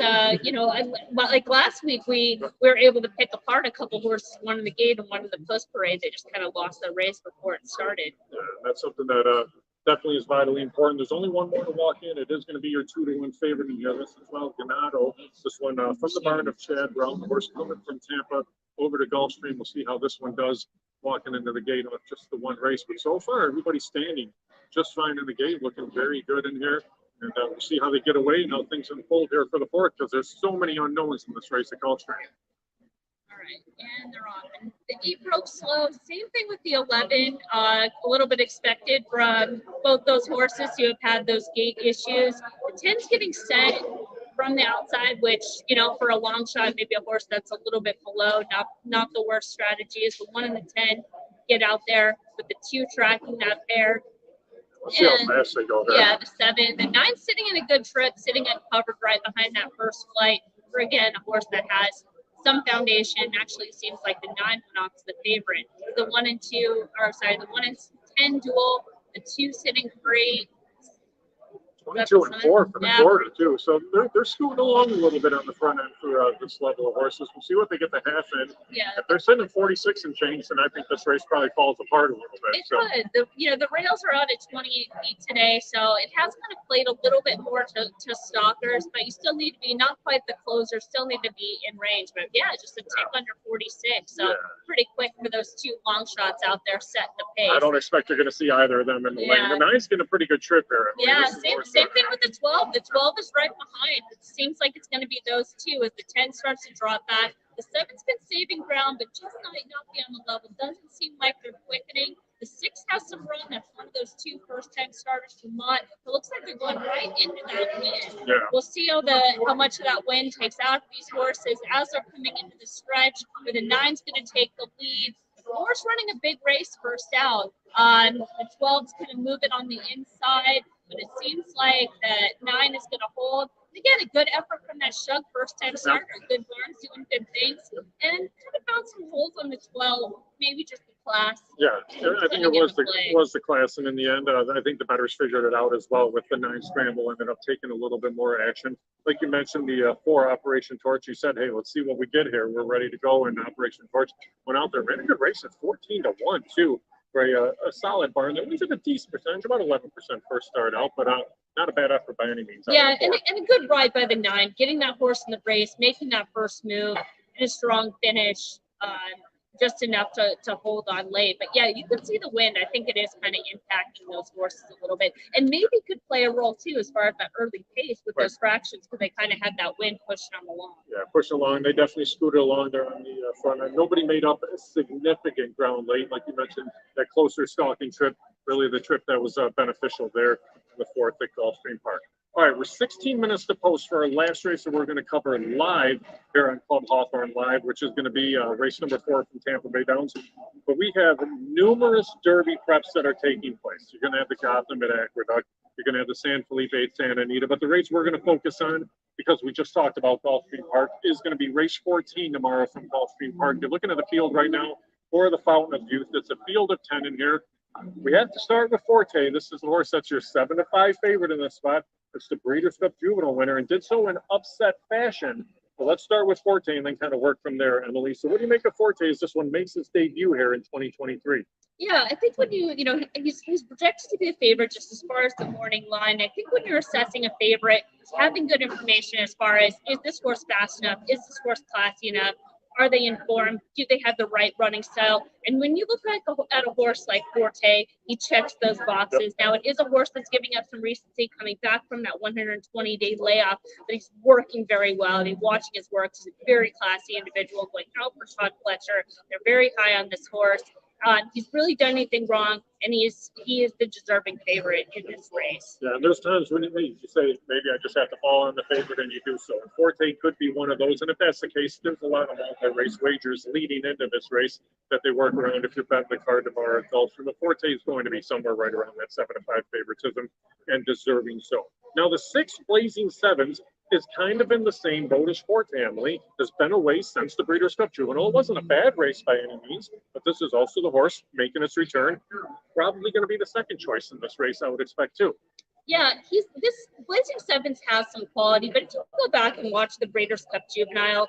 like last week we were able to pick apart a couple horses, one in the gate and one in the post parade. They just kind of lost their race before it started. Yeah, that's something that definitely is vitally important. There's only one more to walk in. It is going to be your 2-1 favorite in here. This is 12 Ganado. This one from the barn of Chad Brown. The horse coming from Tampa over to Gulfstream. We'll see how this one does walking into the gate on just the one race. But so far, everybody's standing just fine in the gate, looking very good in here. And we'll see how they get away and how things unfold here for the fourth, because there's so many unknowns in this race at Gulfstream. All right, and they're off. And the 8 broke slow. Same thing with the 11. A little bit expected from both those horses who have had those gate issues. The 10's getting set from the outside, which, for a long shot, maybe a horse that's a little bit below, not the worst strategy is the 1 and the 10 get out there with the 2 tracking that pair. We'll see how fast they go there. Yeah, the 7. The 9 sitting in a good trip, sitting uncovered right behind that first flight. For, again, a horse that has some foundation. Actually, it seems like the 9 went off as the favorite. The 1 and 10 duel, the 2 sitting free. 22 and 4 for the quarter, too. So they're scooting along a little bit on the front end for this level of horses. We'll see what they get the half in. Yeah. If they're sitting at 46 and change, then I think this race probably falls apart a little bit. It could. The rails are out at 28 feet today, so it has kind of played a little bit more to stalkers, but you still need to be not quite the closer, still need to be in range. But yeah, just a tick under 46, so pretty quick for those 2 long shots out there setting the pace. I don't expect you're going to see either of them in the lane. The 9's getting a pretty good trip here. Yeah, same thing with the 12. The 12 is right behind. It seems like it's going to be those 2 as the 10 starts to drop back. The 7's been saving ground, but just not be on the level. Doesn't seem like they're quickening. The 6 has some run. That's one of those 2 first-time starters from Mott. It looks like they're going right into that wind. Yeah. We'll see how much of that wind takes out of these horses as they're coming into the stretch. Where the 9's going to take the lead. The horse running a big race first out. The 12's going to move it on the inside. But it seems like that 9 is going to hold. Again, a good effort from that Shug first-time starter. Good Barnes doing good things. And kind of found some holes on the 12, maybe just the class. Yeah, I think it was the class. And in the end, I think the bettors figured it out as well with the 9 scramble. Ended up taking a little bit more action. Like you mentioned, the 4 Operation Torch. You said, hey, let's see what we get here. We're ready to go. And Operation Torch went out there. Ran a good race at 14-1, too. For a solid barn that was at a decent percentage, about 11% first start out, but not a bad effort by any means. Yeah, and a good ride by the 9, getting that horse in the race, making that first move, and a strong finish, just enough to hold on late. But yeah, you can see the wind. I think it is kind of impacting those horses a little bit, and maybe could play a role too as far as that early pace with those fractions, because they kind of had that wind pushing them along. Yeah, pushing along. They definitely scooted along there on the front end. Nobody made up a significant ground late, like you mentioned. That closer stalking trip, really the trip that was beneficial there in the 4th at Gulfstream Park. All right, we're 16 minutes to post for our last race that we're going to cover live here on Club Hawthorne Live, which is going to be race number 4 from Tampa Bay Downs. But we have numerous Derby preps that are taking place. You're going to have the Gotham at Aqueduct. You're going to have the San Felipe at Santa Anita. But the race we're going to focus on, because we just talked about Gulfstream Park, is going to be race 14 tomorrow from Gulfstream Park. You're looking at the field right now for the Fountain of Youth. It's a field of 10 in here. We have to start with Forte. This is the horse that's your 7-5 favorite in this spot. It's the Breeders' Cup Juvenile winner and did so in upset fashion. So let's start with Forte and then kind of work from there, Emily. So what do you make of Forte as this one makes its debut here in 2023? Yeah, I think when he's projected to be a favorite just as far as the morning line. I think when you're assessing a favorite, having good information as far as, is this horse fast enough? Is this horse classy enough? Are they informed? Do they have the right running style? And when you look at a horse like Forte, he checks those boxes. Now, it is a horse that's giving up some recency coming back from that 120-day layoff, but he's working very well. And watching his work, he's a very classy individual going out for Todd Fletcher. They're very high on this horse. He's really done anything wrong, and he is the deserving favorite in this race. Yeah, and there's times when you say, maybe I just have to fall on the favorite, and you do so. And Forte could be one of those. And if that's the case, there's a lot of multi-race wagers leading into this race that they work around if you're betting the card tomorrow at Gulfstream. The Forte is going to be somewhere right around that 7-5 favoritism, and deserving so. Now, the 6 Blazing Sevens is kind of in the same boat as Forte, Emily. Has been away since the Breeders' Cup Juvenile. It wasn't a bad race by any means, but this is also the horse making its return. Probably going to be the second choice in this race, I would expect, too. Yeah, this Blazing Sevens has some quality, but if you go back and watch the Breeders' Cup Juvenile,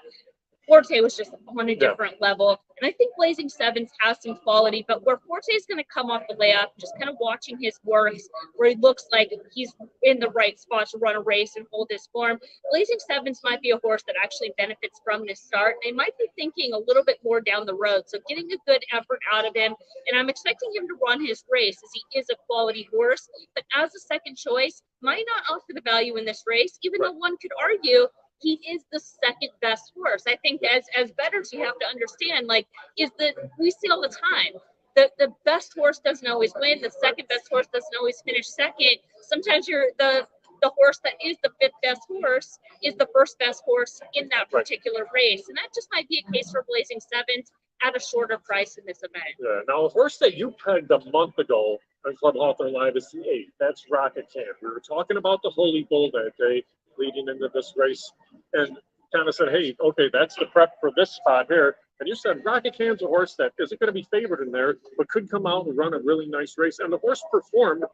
Forte was just on a different level. And I think Blazing Sevens has some quality, but where Forte is going to come off the layup, just kind of watching his works, where he looks like he's in the right spot to run a race and hold his form, Blazing Sevens might be a horse that actually benefits from this start. They might be thinking a little bit more down the road. So getting a good effort out of him, and I'm expecting him to run his race as he is a quality horse, but as a second choice, might not offer the value in this race, even though one could argue he is the second best horse. I think as bettors, you have to understand, like, we see all the time, the best horse doesn't always win. The second best horse doesn't always finish second. Sometimes the horse that is the 5th best horse is the first best horse in that particular race. And that just might be a case for Blazing Sevens at a shorter price in this event. Yeah, now a horse that you pegged a month ago on Club Hawthorne Live is the 8. That's Rocket Camp. We were talking about the Holy Bull that day leading into this race, and kind of said, hey, okay, that's the prep for this spot here. And you said Rocket Camp's a horse that isn't going to be favored in there, but could come out and run a really nice race. And the horse performed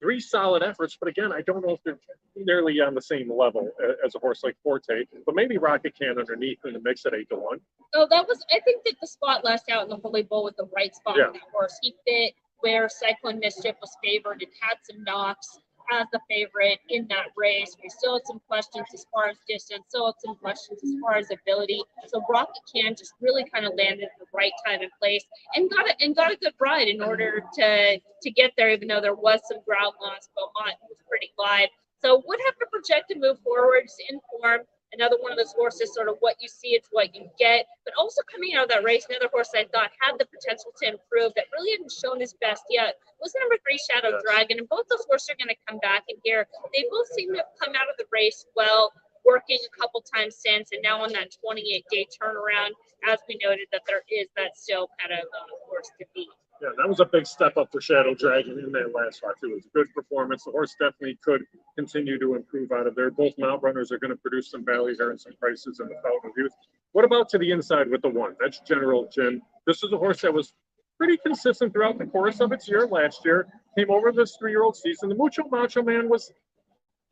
3 solid efforts, but again, I don't know if they're nearly on the same level as a horse like Forte, but maybe Rocket Can underneath in the mix at 8-1. So I think that the spot last out in the Holy Bull with the right spot on that horse. He fit where Cyclone Mischief was favored and had some knocks as the favorite in that race. We still had some questions as far as distance, still had some questions as far as ability. So Rocket Can just really kind of landed at the right time and place and got a good ride in order to get there, even though there was some ground loss. Beaumont was pretty wide. So would have to project and move forwards in form. Another one of those horses, sort of what you see, it's what you get. But also coming out of that race, another horse I thought had the potential to improve that really hadn't shown his best yet was number 3, Shadow Dragon. And both those horses are going to come back in here. They both seem to have come out of the race well, working a couple times since, and now on that 28-day turnaround, as we noted, that there is that still kind of horse to beat. Yeah, that was a big step up for Shadow Dragon in that last spot, too. It was a good performance. The horse definitely could continue to improve out of there. Both mount runners are going to produce some value here and some prices in the Fountain of Youth. What about to the inside with the 1? That's General Jim. This is a horse that was pretty consistent throughout the course of its year last year. Came over this 3-year-old season. The Mucho Macho Man was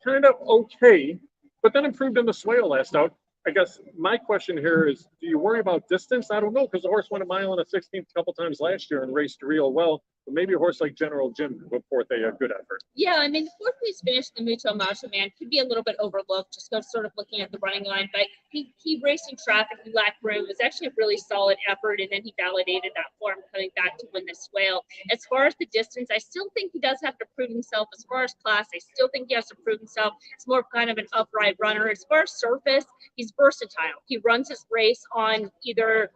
kind of okay, but then improved in the swale last out. I guess my question here is, do you worry about distance? I don't know, because the horse went a mile and a 16th a couple times last year and raced real well. But maybe a horse like General Jim would put forth a good effort. Yeah, I mean, the 4th place finish, the Mucho Macho Man, could be a little bit overlooked, just sort of looking at the running line. But he raced in traffic, he lacked room. It was actually a really solid effort, and then he validated that form coming back to win the swale. As far as the distance, I still think he does have to prove himself. As far as class, I still think he has to prove himself. It's more kind of an upright runner. As far as surface, he's versatile. He runs his race on either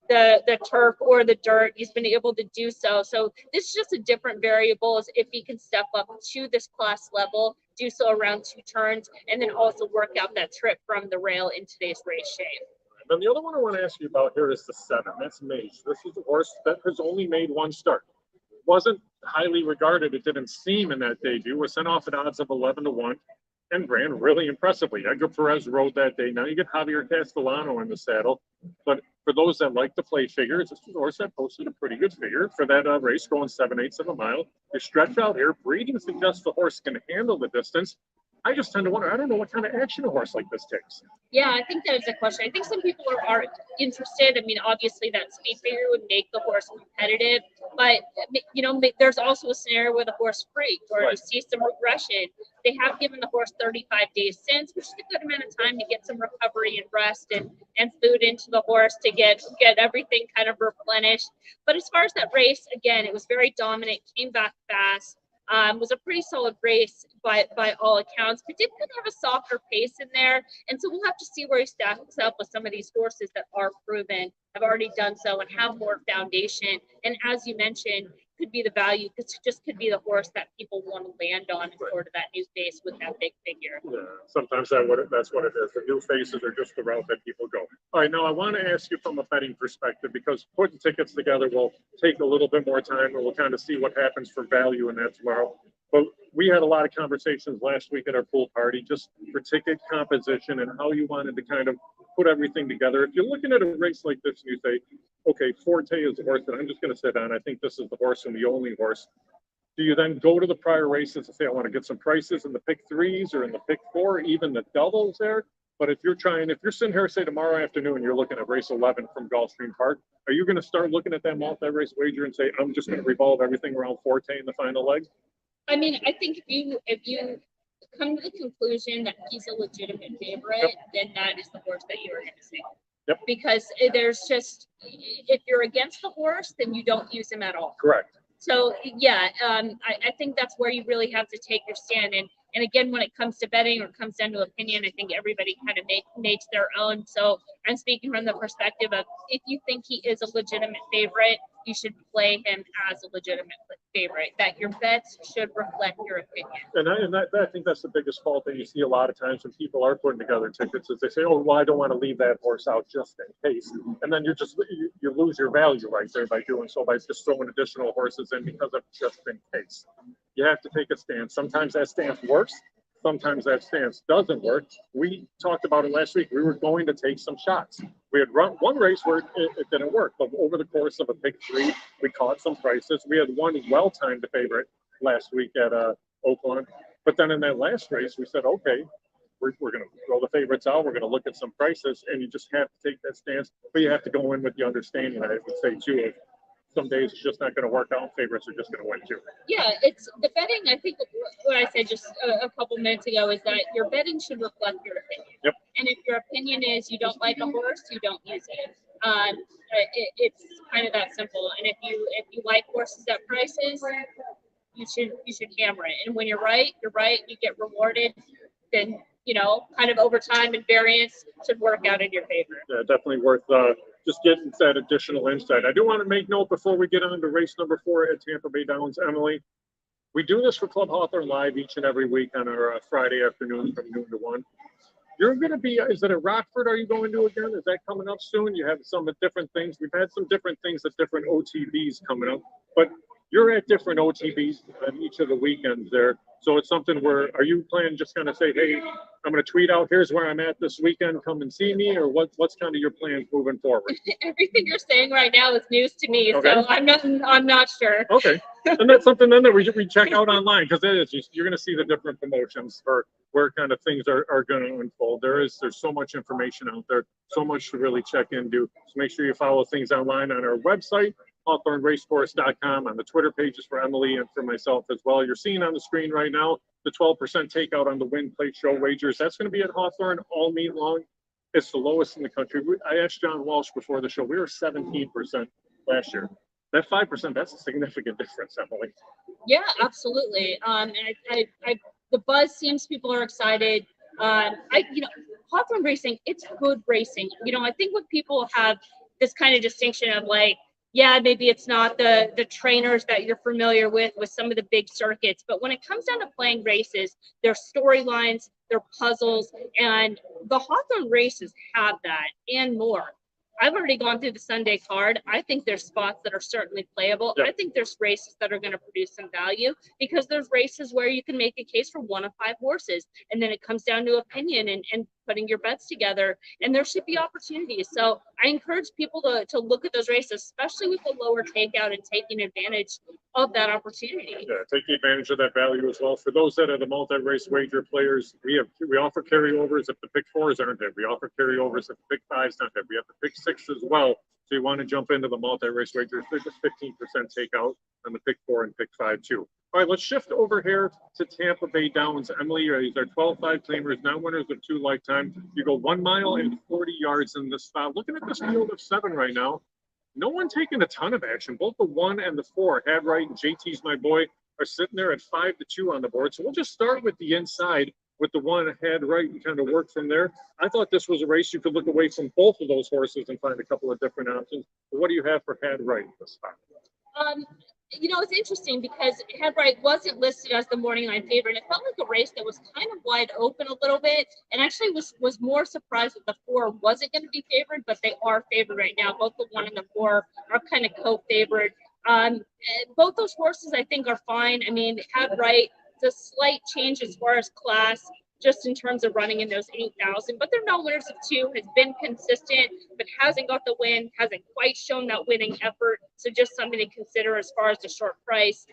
the turf or the dirt. He's been able to do so. So this is just a different variable as if he can step up to this class level, do so around 2 turns, and then also work out that trip from the rail in today's race shape. And then the other one I want to ask you about here is the 7. That's Mage. This is a horse that has only made 1 start. Wasn't highly regarded. It didn't seem in that debut. Was sent off at odds of 11-1 and ran really impressively. Edgar Perez rode that day. Now you get Javier Castellano in the saddle. But for those that like to play figures, this is a horse that posted a pretty good figure for that race, going 7/8 of a mile. You stretch out here. Breeding suggests the horse can handle the distance. I just tend to wonder, I don't know what kind of action a horse like this takes. Yeah, I think that is a question. I think some people are interested. I mean, obviously that speed figure would make the horse competitive, but, you know, there's also a scenario where the horse freaked or you see some regression. They have given the horse 35 days since, which is a good amount of time to get some recovery and rest and food into the horse to get everything kind of replenished. But as far as that race, again, it was very dominant, came back fast. Was a pretty solid race by all accounts, but did kind of have a softer pace in there. And so we'll have to see where he stacks up with some of these horses that are proven, have already done so, and have more foundation. And as you mentioned, could be the value, because it just could be the horse that people want to land on in sort of that new face with that big figure. Yeah, sometimes that's what it is. The new faces are just the route that people go. All right, now I want to ask you from a betting perspective, because putting tickets together will take a little bit more time, and we'll kind of see what happens for value in that tomorrow. But we had a lot of conversations last week at our pool party, just for ticket composition and how you wanted to kind of put everything together. If you're looking at a race like this and you say, okay, Forte is the horse that I'm just going to sit on, I think this is the horse and the only horse. Do you then go to the prior races and say, I want to get some prices in the pick threes or in the pick four, even the doubles there? But if you're sitting here, say tomorrow afternoon, you're looking at race 11 from Gulfstream Park, are you going to start looking at that multi-race wager and say, I'm just going to revolve everything around Forte in the final leg? I mean, I think if you come to the conclusion that he's a legitimate favorite, then that is the horse that you are going to see. Yep. Because there's just, if you're against the horse, then you don't use him at all. Correct. So yeah, I think that's where you really have to take your stand. And again, when it comes to betting or it comes down to opinion, I think everybody kind of makes their own. So I'm speaking from the perspective of, if you think he is a legitimate favorite, you should play him as a legitimate favorite, that your bets should reflect your opinion. And I think that's the biggest fault that you see a lot of times when people are putting together tickets, is they say, oh, well, I don't want to leave that horse out just in case. And then you lose your value right there by doing so, by just throwing additional horses in because of just in case. You have to take a stance. Sometimes that stance works. Sometimes that stance doesn't work. We talked about it last week. We were going to take some shots. We had run one race where it didn't work, but over the course of a pick three, we caught some prices. We had one well-timed favorite last week at Oakland. But then in that last race, we said, okay, we're going to throw the favorites out. We're going to look at some prices, and you just have to take that stance. But you have to go in with the understanding, I would say, too, of some days it's just not going to work out. Favorites are just going to win too. Yeah, it's the betting. I think what I said just a couple minutes ago is that your betting should reflect your opinion. Yep. And if your opinion is you don't like a horse, you don't use it. It's kind of that simple. And if you like horses at prices, you should hammer it. And when you're right, you're right. You get rewarded. Then kind of over time and variance should work out in your favor. Yeah, definitely worth just getting that additional insight. I do want to make note before we get on to race number 4 at Tampa Bay Downs, Emily. We do this for Club Hawthorne live each and every week on our Friday afternoon from noon to 1. You're going to be, is it at Rockford are you going to again? Is that coming up soon? You have some different things. We've had some different things at different OTBs coming up, but you're at different OTBs on each of the weekends there. So it's something where, are you planning just kind of say, hey, I'm going to tweet out, here's where I'm at this weekend, come and see me, or what's kind of your plans moving forward? Everything you're saying right now is news to me, okay. So I'm not sure. Okay, and that's something then that we check out online, because it is, you're going to see the different promotions for where kind of things are going to unfold. There's so much information out there, so much to really check into. So make sure you follow things online on our website, HawthorneRacecourse.com, on the Twitter pages for Emily and for myself as well. You're seeing on the screen right now the 12% takeout on the win plate show wagers. That's going to be at Hawthorne all meet long. It's the lowest in the country. I asked John Walsh before the show. We were 17% last year. That 5%, that's a significant difference, Emily. Yeah, absolutely. And the buzz seems people are excited. Hawthorne racing, it's good racing. I think when people have this kind of distinction of like, yeah, maybe it's not the trainers that you're familiar with some of the big circuits, but when it comes down to playing races, there's storylines, their puzzles, and the Hawthorne races have that and more. I've already gone through the Sunday card. I think there's spots that are certainly playable. Yep. I think there's races that are going to produce some value, because there's races where you can make a case for 1 of 5 horses, and then it comes down to opinion and putting your bets together, and there should be opportunities. So I encourage people to look at those races, especially with the lower takeout, and taking advantage of that opportunity. Yeah, taking advantage of that value as well. For those that are the multi-race wager players, we offer carryovers if the pick 4s aren't there. We offer carryovers if the pick 5s not there. We have the pick 6 as well. So you want to jump into the multi-race wagers. There's just 15% takeout on the pick 4 and pick 5 too. All right, let's shift over here to Tampa Bay Downs. Emily, these are 12-5 claimers, now winners of 2 lifetime. You go 1 mile and 40 yards in this spot. Looking at this field of 7 right now, no one taking a ton of action. Both the 1 and the 4, Have Right and JT's my boy, are sitting there at 5-2 on the board. So we'll just start with the inside with the one head right and kind of work from there. I thought this was a race you could look away from both of those horses and find a couple of different options. But what do you have for head right this time? It's interesting because Head Right wasn't listed as the morning line favorite. It felt like a race that was kind of wide open a little bit, and actually was more surprised that the 4 wasn't going to be favored, but they are favored right now. Both the 1 and the 4 are kind of co-favored. Both those horses I think are fine. I mean, Head Right, it's a slight change as far as class, just in terms of running in those 8,000, but they're no winners of 2, has been consistent, but hasn't got the win, hasn't quite shown that winning effort. So just something to consider as far as the short price.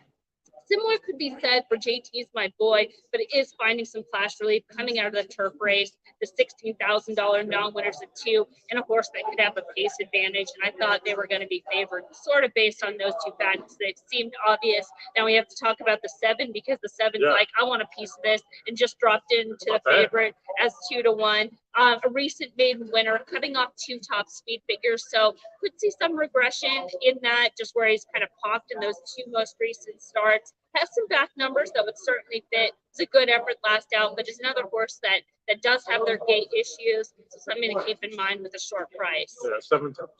Similar could be said for JT's My Boy, but it is finding some class relief coming out of the turf race, the $16,000 non-winners of 2, and a horse that could have a pace advantage. And I thought they were going to be favored, sort of based on those 2 factors. They seemed obvious. Now we have to talk about the 7 because the 7's like, I want a piece of this, and just dropped into the favorite as 2-1. A recent maiden winner, cutting off 2 top speed figures, so could see some regression in that, just where he's kind of popped in those 2 most recent starts. Has some back numbers that would certainly fit. It's a good effort last out, but is another horse that does have their gait issues, so something to keep in mind with a short price. Yeah,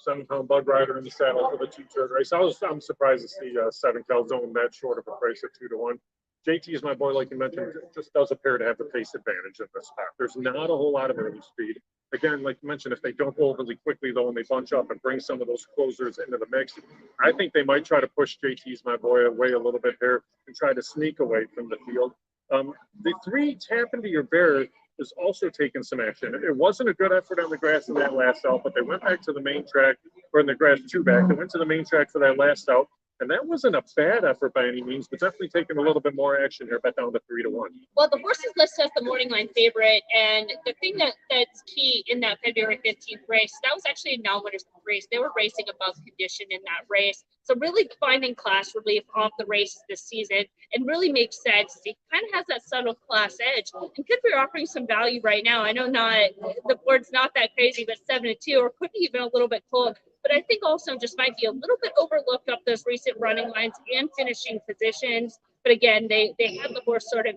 seven-pound bug rider in the saddle for the 2-turn race. I'm surprised to see 7 Calzone that short of a price at 2-1. JT's My Boy, like you mentioned, just does appear to have the pace advantage in this spot. There's not a whole lot of early speed. Again, like you mentioned, if they don't go overly quickly, though, and they bunch up and bring some of those closers into the mix, I think they might try to push JT's My Boy away a little bit here and try to sneak away from the field. The 3 Tap Into Your Bear is also taking some action. It wasn't a good effort on the grass in that last out, but they went back to the main track, or in the grass 2 back. They went to the main track for that last out. And that wasn't a bad effort by any means, but definitely taking a little bit more action here, bet down to 3-1. Well, the horse is listed as the morning line favorite, and the thing that's key in that February 15th race, that was actually a non-winners race. They were racing above condition in that race. So really finding class relief off the races this season, and really makes sense. He kind of has that subtle class edge, and could be offering some value right now. I know the board's not that crazy, but 7-2, or could be even a little bit cold. But I think also just might be a little bit overlooked up those recent running lines and finishing positions. But again, they had the horse sort of,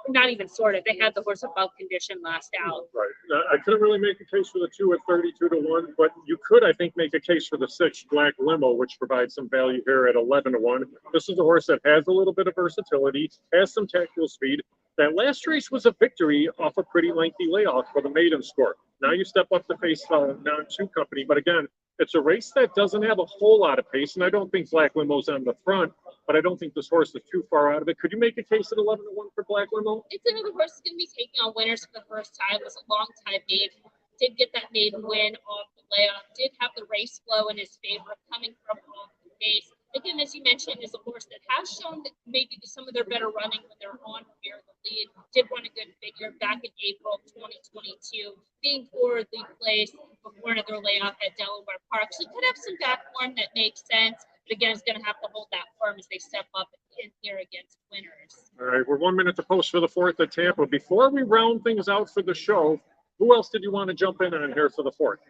not even sort of, they had the horse above condition last out. Right. I couldn't really make a case for the 2 at 32-1, but you could, I think, make a case for the 6 Black Limo, which provides some value here at 11-1. This is a horse that has a little bit of versatility, has some tactical speed. That last race was a victory off a pretty lengthy layoff for the maiden score. Now you step up to face non-2 company, but again, it's a race that doesn't have a whole lot of pace, and I don't think Black Limo's on the front, but I don't think this horse is too far out of it. Could you make a case at 11-1 for Black Limo? It's another horse that's going to be taking on winners for the first time. It was a long time maiden. Did get that maiden win off the layoff. Did have the race flow in his favor coming from off the base. Again, as you mentioned, is a horse that has shown that maybe some of their better running when they're on here in the lead. Did run a good figure back in April 2022, being forwardly placed before another layoff at Delaware Park. So could have some back form that makes sense. But again, it's going to have to hold that firm as they step up in here against winners. All right, we're 1 minute to post for the 4th at Tampa. Before we round things out for the show, who else did you want to jump in on here for the 4th?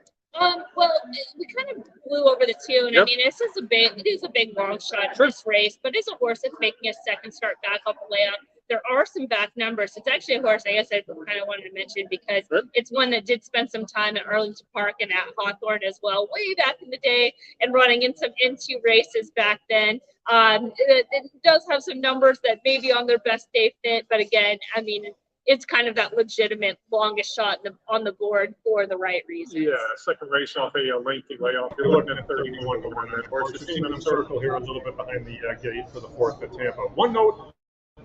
Well, we kind of blew over the 2, and I mean, it is a big long shot in this race, but it's a horse that's making a second start back up the layout. There are some back numbers. It's actually a horse I guess I kind of wanted to mention because it's one that did spend some time at Arlington Park and at Hawthorne as well, way back in the day, and running in some N2 races back then. It does have some numbers that may be on their best day fit, but again, I mean, it's kind of that legitimate longest shot on the board for the right reasons. Yeah, second race off a lengthy layoff. You're looking at 31 to 1. That horse is in a circle here a little bit behind the gate for the 4th at Tampa. One note.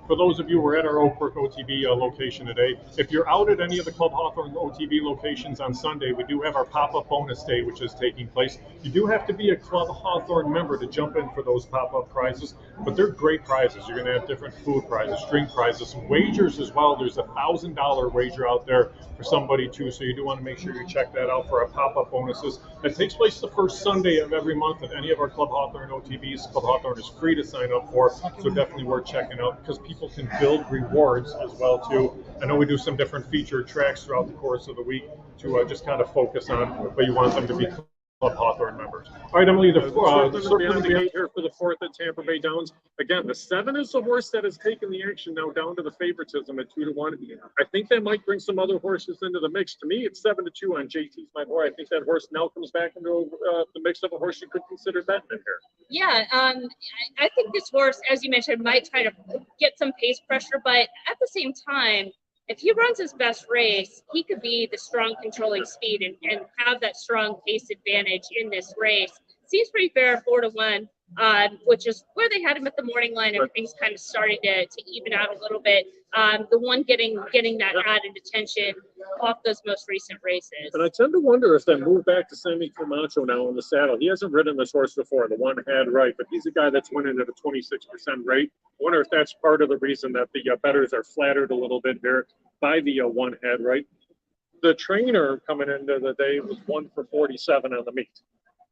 For those of you who are at our Oakbrook OTB location today, if you're out at any of the Club Hawthorne OTB locations on Sunday, we do have our pop-up bonus day, which is taking place. You do have to be a Club Hawthorne member to jump in for those pop-up prizes, but they're great prizes. You're going to have different food prizes, drink prizes, some wagers as well. There's a $1,000 wager out there for somebody too, so you do want to make sure you check that out for our pop-up bonuses. It takes place the first Sunday of every month at any of our Club Hawthorne OTBs. Club Hawthorne is free to sign up for, so definitely worth checking out because people can build rewards as well too. I know we do some different featured tracks throughout the course of the week to just kind of focus on what you want them to be Club Hawthorne members. All right, Emily, the circling the gate here for the fourth at Tampa Bay Downs. Again, the 7 is the horse that has taken the action now down to the favoritism at 2-1. I think that might bring some other horses into the mix. To me, it's 7-2 on JT's My Boy. I think that horse now comes back into the mix of a horse you could consider betting in here. Yeah, I think this horse, as you mentioned, might try to get some pace pressure, but at the same time, if he runs his best race, he could be the strong controlling speed and have that strong pace advantage in this race. Seems pretty fair, 4-1, which is where they had him at the morning line. Everything's kind of starting to even out a little bit. The one getting that added attention off those most recent races. And I tend to wonder if they move back to Sammy Camacho now in the saddle. He hasn't ridden this horse before. The one had right, but he's a guy that's winning at a 26% rate. I wonder if that's part of the reason that the bettors are flattered a little bit here by the one head right. The trainer coming into the day was 1 for 47 on the meet.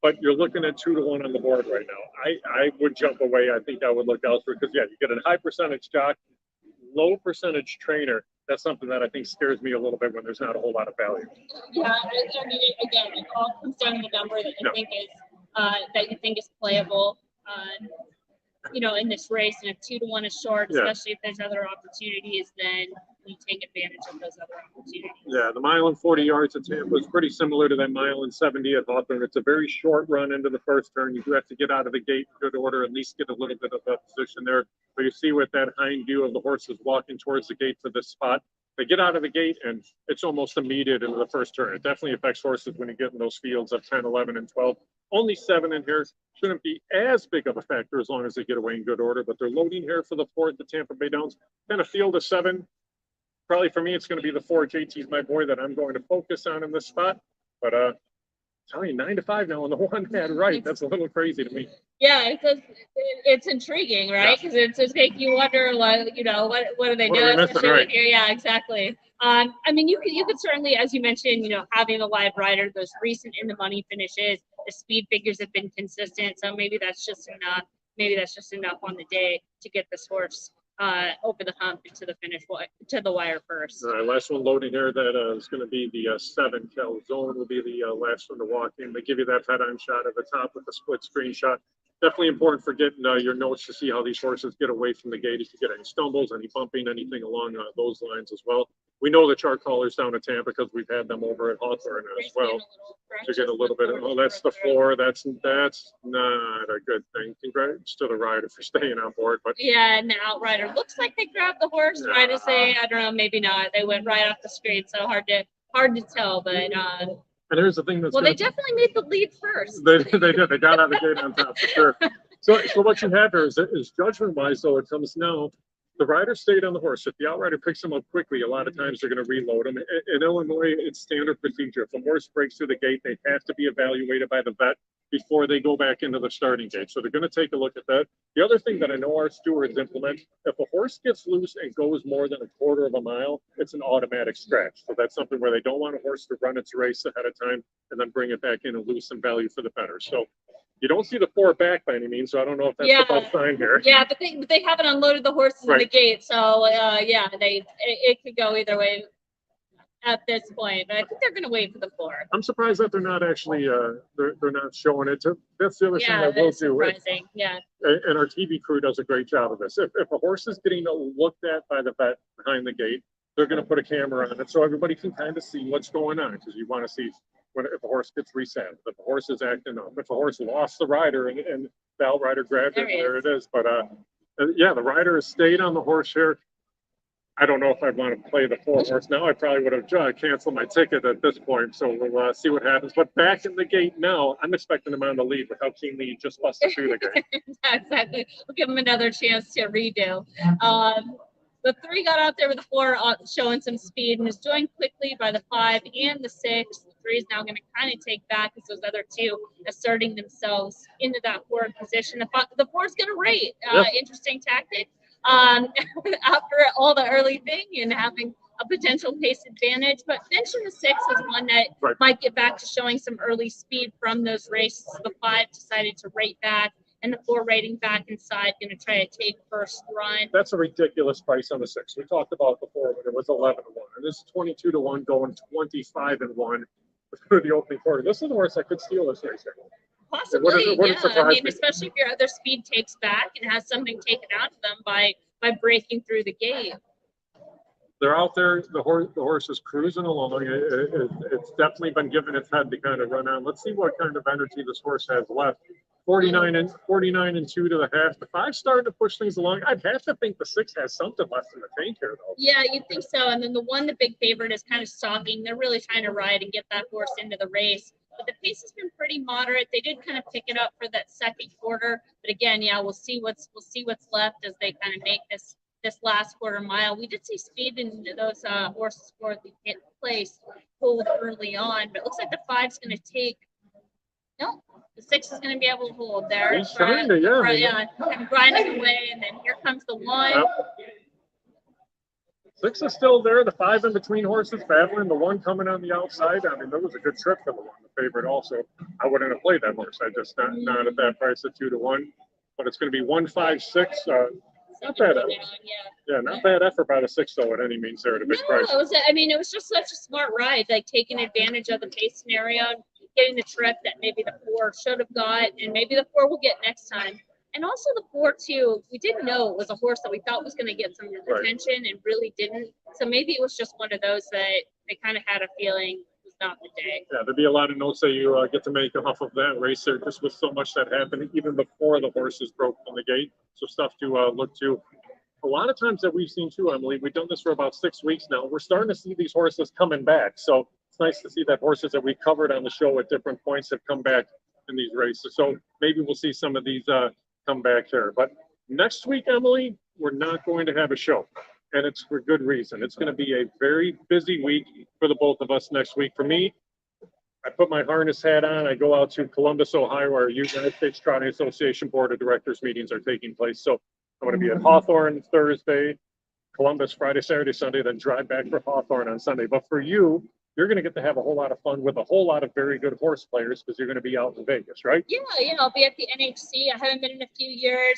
But you're looking at 2-1 on the board right now. I would jump away. I think I would look elsewhere because, yeah, you get a high percentage jock, low percentage trainer. That's something that I think scares me a little bit when there's not a whole lot of value. Yeah, I mean, again, it all comes down to the number that you think is playable. In this race, and if 2-1 is short, especially if there's other opportunities, then you take advantage of those other opportunities. Yeah, the mile and 40 yards at Tampa is pretty similar to that mile and 70 at Hawthorne. It's a very short run into the first turn. You do have to get out of the gate in good order, at least get a little bit of a position there. But you see with that hind view of the horses walking towards the gate for this spot, they get out of the gate and it's almost immediate into the first turn. It definitely affects horses when you get in those fields of 10, 11, and 12. Only 7 in here. Shouldn't be as big of a factor as long as they get away in good order, but they're loading here for the 4 at the Tampa Bay Downs. Kind of field of 7. Probably for me, it's going to be the 4 JT's My Boy that I'm going to focus on in this spot. But tell you 9-5 now on the one had right. That's a little crazy to me. Yeah, it's intriguing, right? Because it's just make you wonder, what are they doing right here? Yeah, exactly. I mean, you could certainly, as you mentioned, having a live rider, those recent in the money finishes, the speed figures have been consistent, so maybe that's just enough. Maybe that's just enough on the day to get this horse over the hump into the finish, to the wire first. All right, last one loading here. That is going to be the 7. Calzone will be the last one to walk in. They give you that head-on shot at the top with the split screen shot. Definitely important for getting your notes to see how these horses get away from the gate. If you get any stumbles, any bumping, anything along those lines as well. We know the chart callers down at Tampa because we've had them over at Hawthorne as well. To get a little bit of, that's the 4. That's not a good thing. Congrats to the rider for staying on board. But yeah, and the outrider looks like they grabbed the horse right to say, I don't know, maybe not. They went right off the street, so hard to tell. But and here's the thing that's they definitely made the lead first. They did. They got out of the gate on top for sure. So what you have here is judgment wise, though, it comes now. The rider stayed on the horse. If the outrider picks him up quickly, a lot of times they're going to reload him. In Illinois, it's standard procedure. If a horse breaks through the gate, they have to be evaluated by the vet before they go back into the starting gate. So they're going to take a look at that. The other thing that I know our stewards implement, if a horse gets loose and goes more than a quarter of a mile, it's an automatic scratch. So that's something where they don't want a horse to run its race ahead of time and then bring it back in and lose some value for the better. So you don't see the 4 back by any means, so I don't know if that's the best sign here. Yeah, but they haven't unloaded the horses in the gate, so it could go either way at this point. But I think they're going to wait for the 4. I'm surprised that they're not actually they're not showing it. That's the other thing I will do. Surprising. And our TV crew does a great job of this. If a horse is getting looked at by the vet behind the gate, they're going to put a camera on it so everybody can kind of see what's going on, because you want to see if a horse gets reset, if a horse is acting up, if a horse lost the rider and the outrider grabbed it, there it is. But the rider has stayed on the horse here. I don't know if I'd want to play the 4 horse now. I probably would have canceled my ticket at this point. So we'll see what happens. But back in the gate now, I'm expecting him on the lead with how keenly he just busted through the gate. Exactly. We'll give him another chance to redo. The 3 got out there with the 4 showing some speed and was joined quickly by the 5 and the 6. The 3 is now going to kind of take back as those other 2 asserting themselves into that 4th position. The 4 is going to rate. Interesting tactic. After all the early thing and having a potential pace advantage, but benching the 6 is one that might get back to showing some early speed from those races. The 5 decided to rate back, and the 4 rating back inside, going to try to take first run. That's a ridiculous price on the 6. We talked about before when it was 11-1, and this is 22-1 going 25-1. for the opening quarter. This is the horse that could steal this race. Possibly, it wouldn't yeah. surprise I mean, me. especially if your other speed takes back and has something taken out of them by breaking through the gate. They're out there. The horse is cruising along. It's definitely been given its head to kind of run on. Let's see what kind of energy this horse has left. 49 and 2 to the half. The 5 starting to push things along. I'd have to think the 6 has something left in the tank here, though. Yeah, you'd think so. And then the 1, the big favorite, is kind of stalking. They're really trying to ride and get that horse into the race. But the pace has been pretty moderate. They did kind of pick it up for that second quarter. But again, yeah, we'll see what's left as they kind of make this last quarter mile. We did see speed in those horses for the place pulled early on, but it looks like the 5's going to take. No, the 6 is going to be able to hold there. He's trying to, yeah. Yeah, kind of grinding away, and then here comes the 1. Yep. 6 is still there. The 5 in between horses battling. The 1 coming on the outside. I mean, that was a good trip for the 1, the favorite also. I wouldn't have played that horse. I just not at that price at 2 to 1. But it's going to be 1, 5, 6. Not bad. Yeah, not bad effort by the 6 though at any means there at a big price. It was just such a smart ride, like taking advantage of the pace scenario, getting the trip that maybe the 4 should have got, and maybe the 4 will get next time. And also the 4 too, we didn't know it was a horse that we thought was going to get some attention and really didn't. So maybe it was just one of those that they kind of had a feeling was not the day. Yeah, there'd be a lot of notes that you get to make off of that race there, just with so much that happened even before the horses broke from the gate. So stuff to look to. A lot of times that we've seen too, Emily, we've done this for about 6 weeks now. We're starting to see these horses coming back. So it's nice to see that horses that we covered on the show at different points have come back in these races. So maybe we'll see some of these come back here. But next week, Emily, we're not going to have a show. And it's for good reason. It's going to be a very busy week for the both of us next week. For me, I put my harness hat on. I go out to Columbus, Ohio, where United States Trotting Association Board of Directors meetings are taking place. So I'm going to be at Hawthorne Thursday, Columbus Friday, Saturday, Sunday, then drive back for Hawthorne on Sunday. But for you, you're going to get to have a whole lot of fun with a whole lot of very good horse players because you're going to be out in Vegas, right? Yeah, I'll be at the NHC. I haven't been in a few years.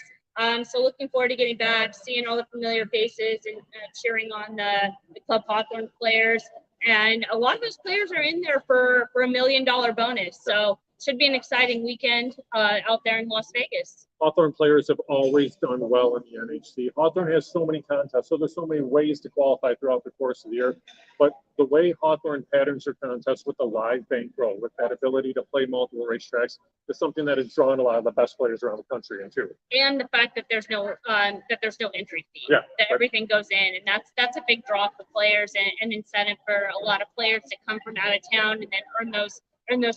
So looking forward to getting back, seeing all the familiar faces and cheering on the Club Hawthorne players. And a lot of those players are in there for $1 million bonus. So should be an exciting weekend out there in Las Vegas. Hawthorne players have always done well in the NHC. Hawthorne has so many contests, so there's so many ways to qualify throughout the course of the year. But the way Hawthorne patterns their contests with the live bankroll, with that ability to play multiple racetracks, is something that has drawn a lot of the best players around the country into. And the fact that there's no entry fee. Yeah, that everything goes in, and that's a big draw for players and an incentive for a lot of players to come from out of town and then earn those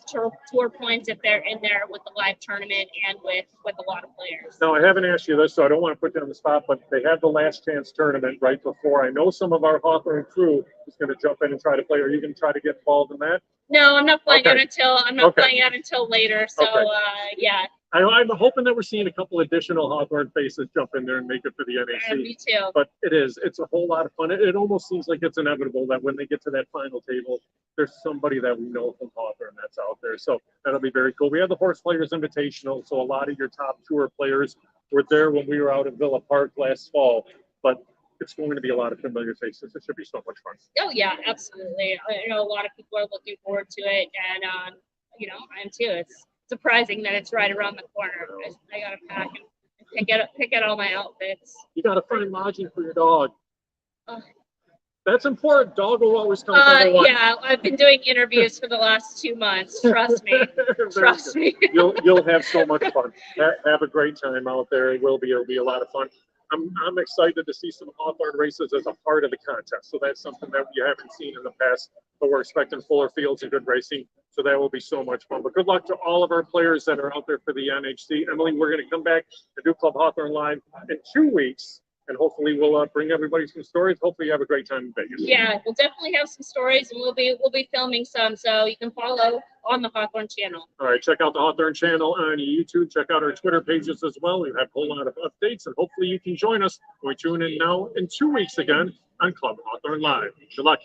tour points if they're in there with the live tournament and with a lot of players. Now, I haven't asked you this, so I don't want to put you on the spot, but they had the last chance tournament right before. I know some of our Hawthorne crew is going to jump in and try to play. Are you going to try to get involved in that? No, I'm not flying out until later. So yeah. I'm hoping that we're seeing a couple additional Hawthorne faces jump in there and make it for the NHC. Yeah, me too. But it's a whole lot of fun. It almost seems like it's inevitable that when they get to that final table, there's somebody that we know from Hawthorne that's out there. So that'll be very cool. We have the Horse Players Invitational, so a lot of your top tour players were there when we were out in Villa Park last fall. But it's going to be a lot of familiar faces. It should be so much fun. Oh yeah, absolutely. I know a lot of people are looking forward to it, and I am too. It's surprising that it's right around the corner. I gotta pack and pick out all my outfits. You gotta find lodging for your dog. That's important. Dog will always come number one. Yeah, I've been doing interviews for the last 2 months. Trust me. Trust me. You'll have so much fun. Have a great time out there. It'll be a lot of fun. I'm excited to see some Hawthorne races as a part of the contest. So that's something that we haven't seen in the past, but we're expecting fuller fields and good racing. So that will be so much fun. But good luck to all of our players that are out there for the NHC. Emily, we're going to come back to do Club Hawthorne Live in 2 weeks. And hopefully we'll bring everybody some stories. Hopefully you have a great time in Vegas. Yeah, we'll definitely have some stories, and we'll be filming some, so you can follow on the Hawthorne channel. All right, check out the Hawthorne channel on YouTube. Check out our Twitter pages as well. We have a whole lot of updates, and hopefully you can join us when we tune in now in 2 weeks again on Club Hawthorne Live. Good luck.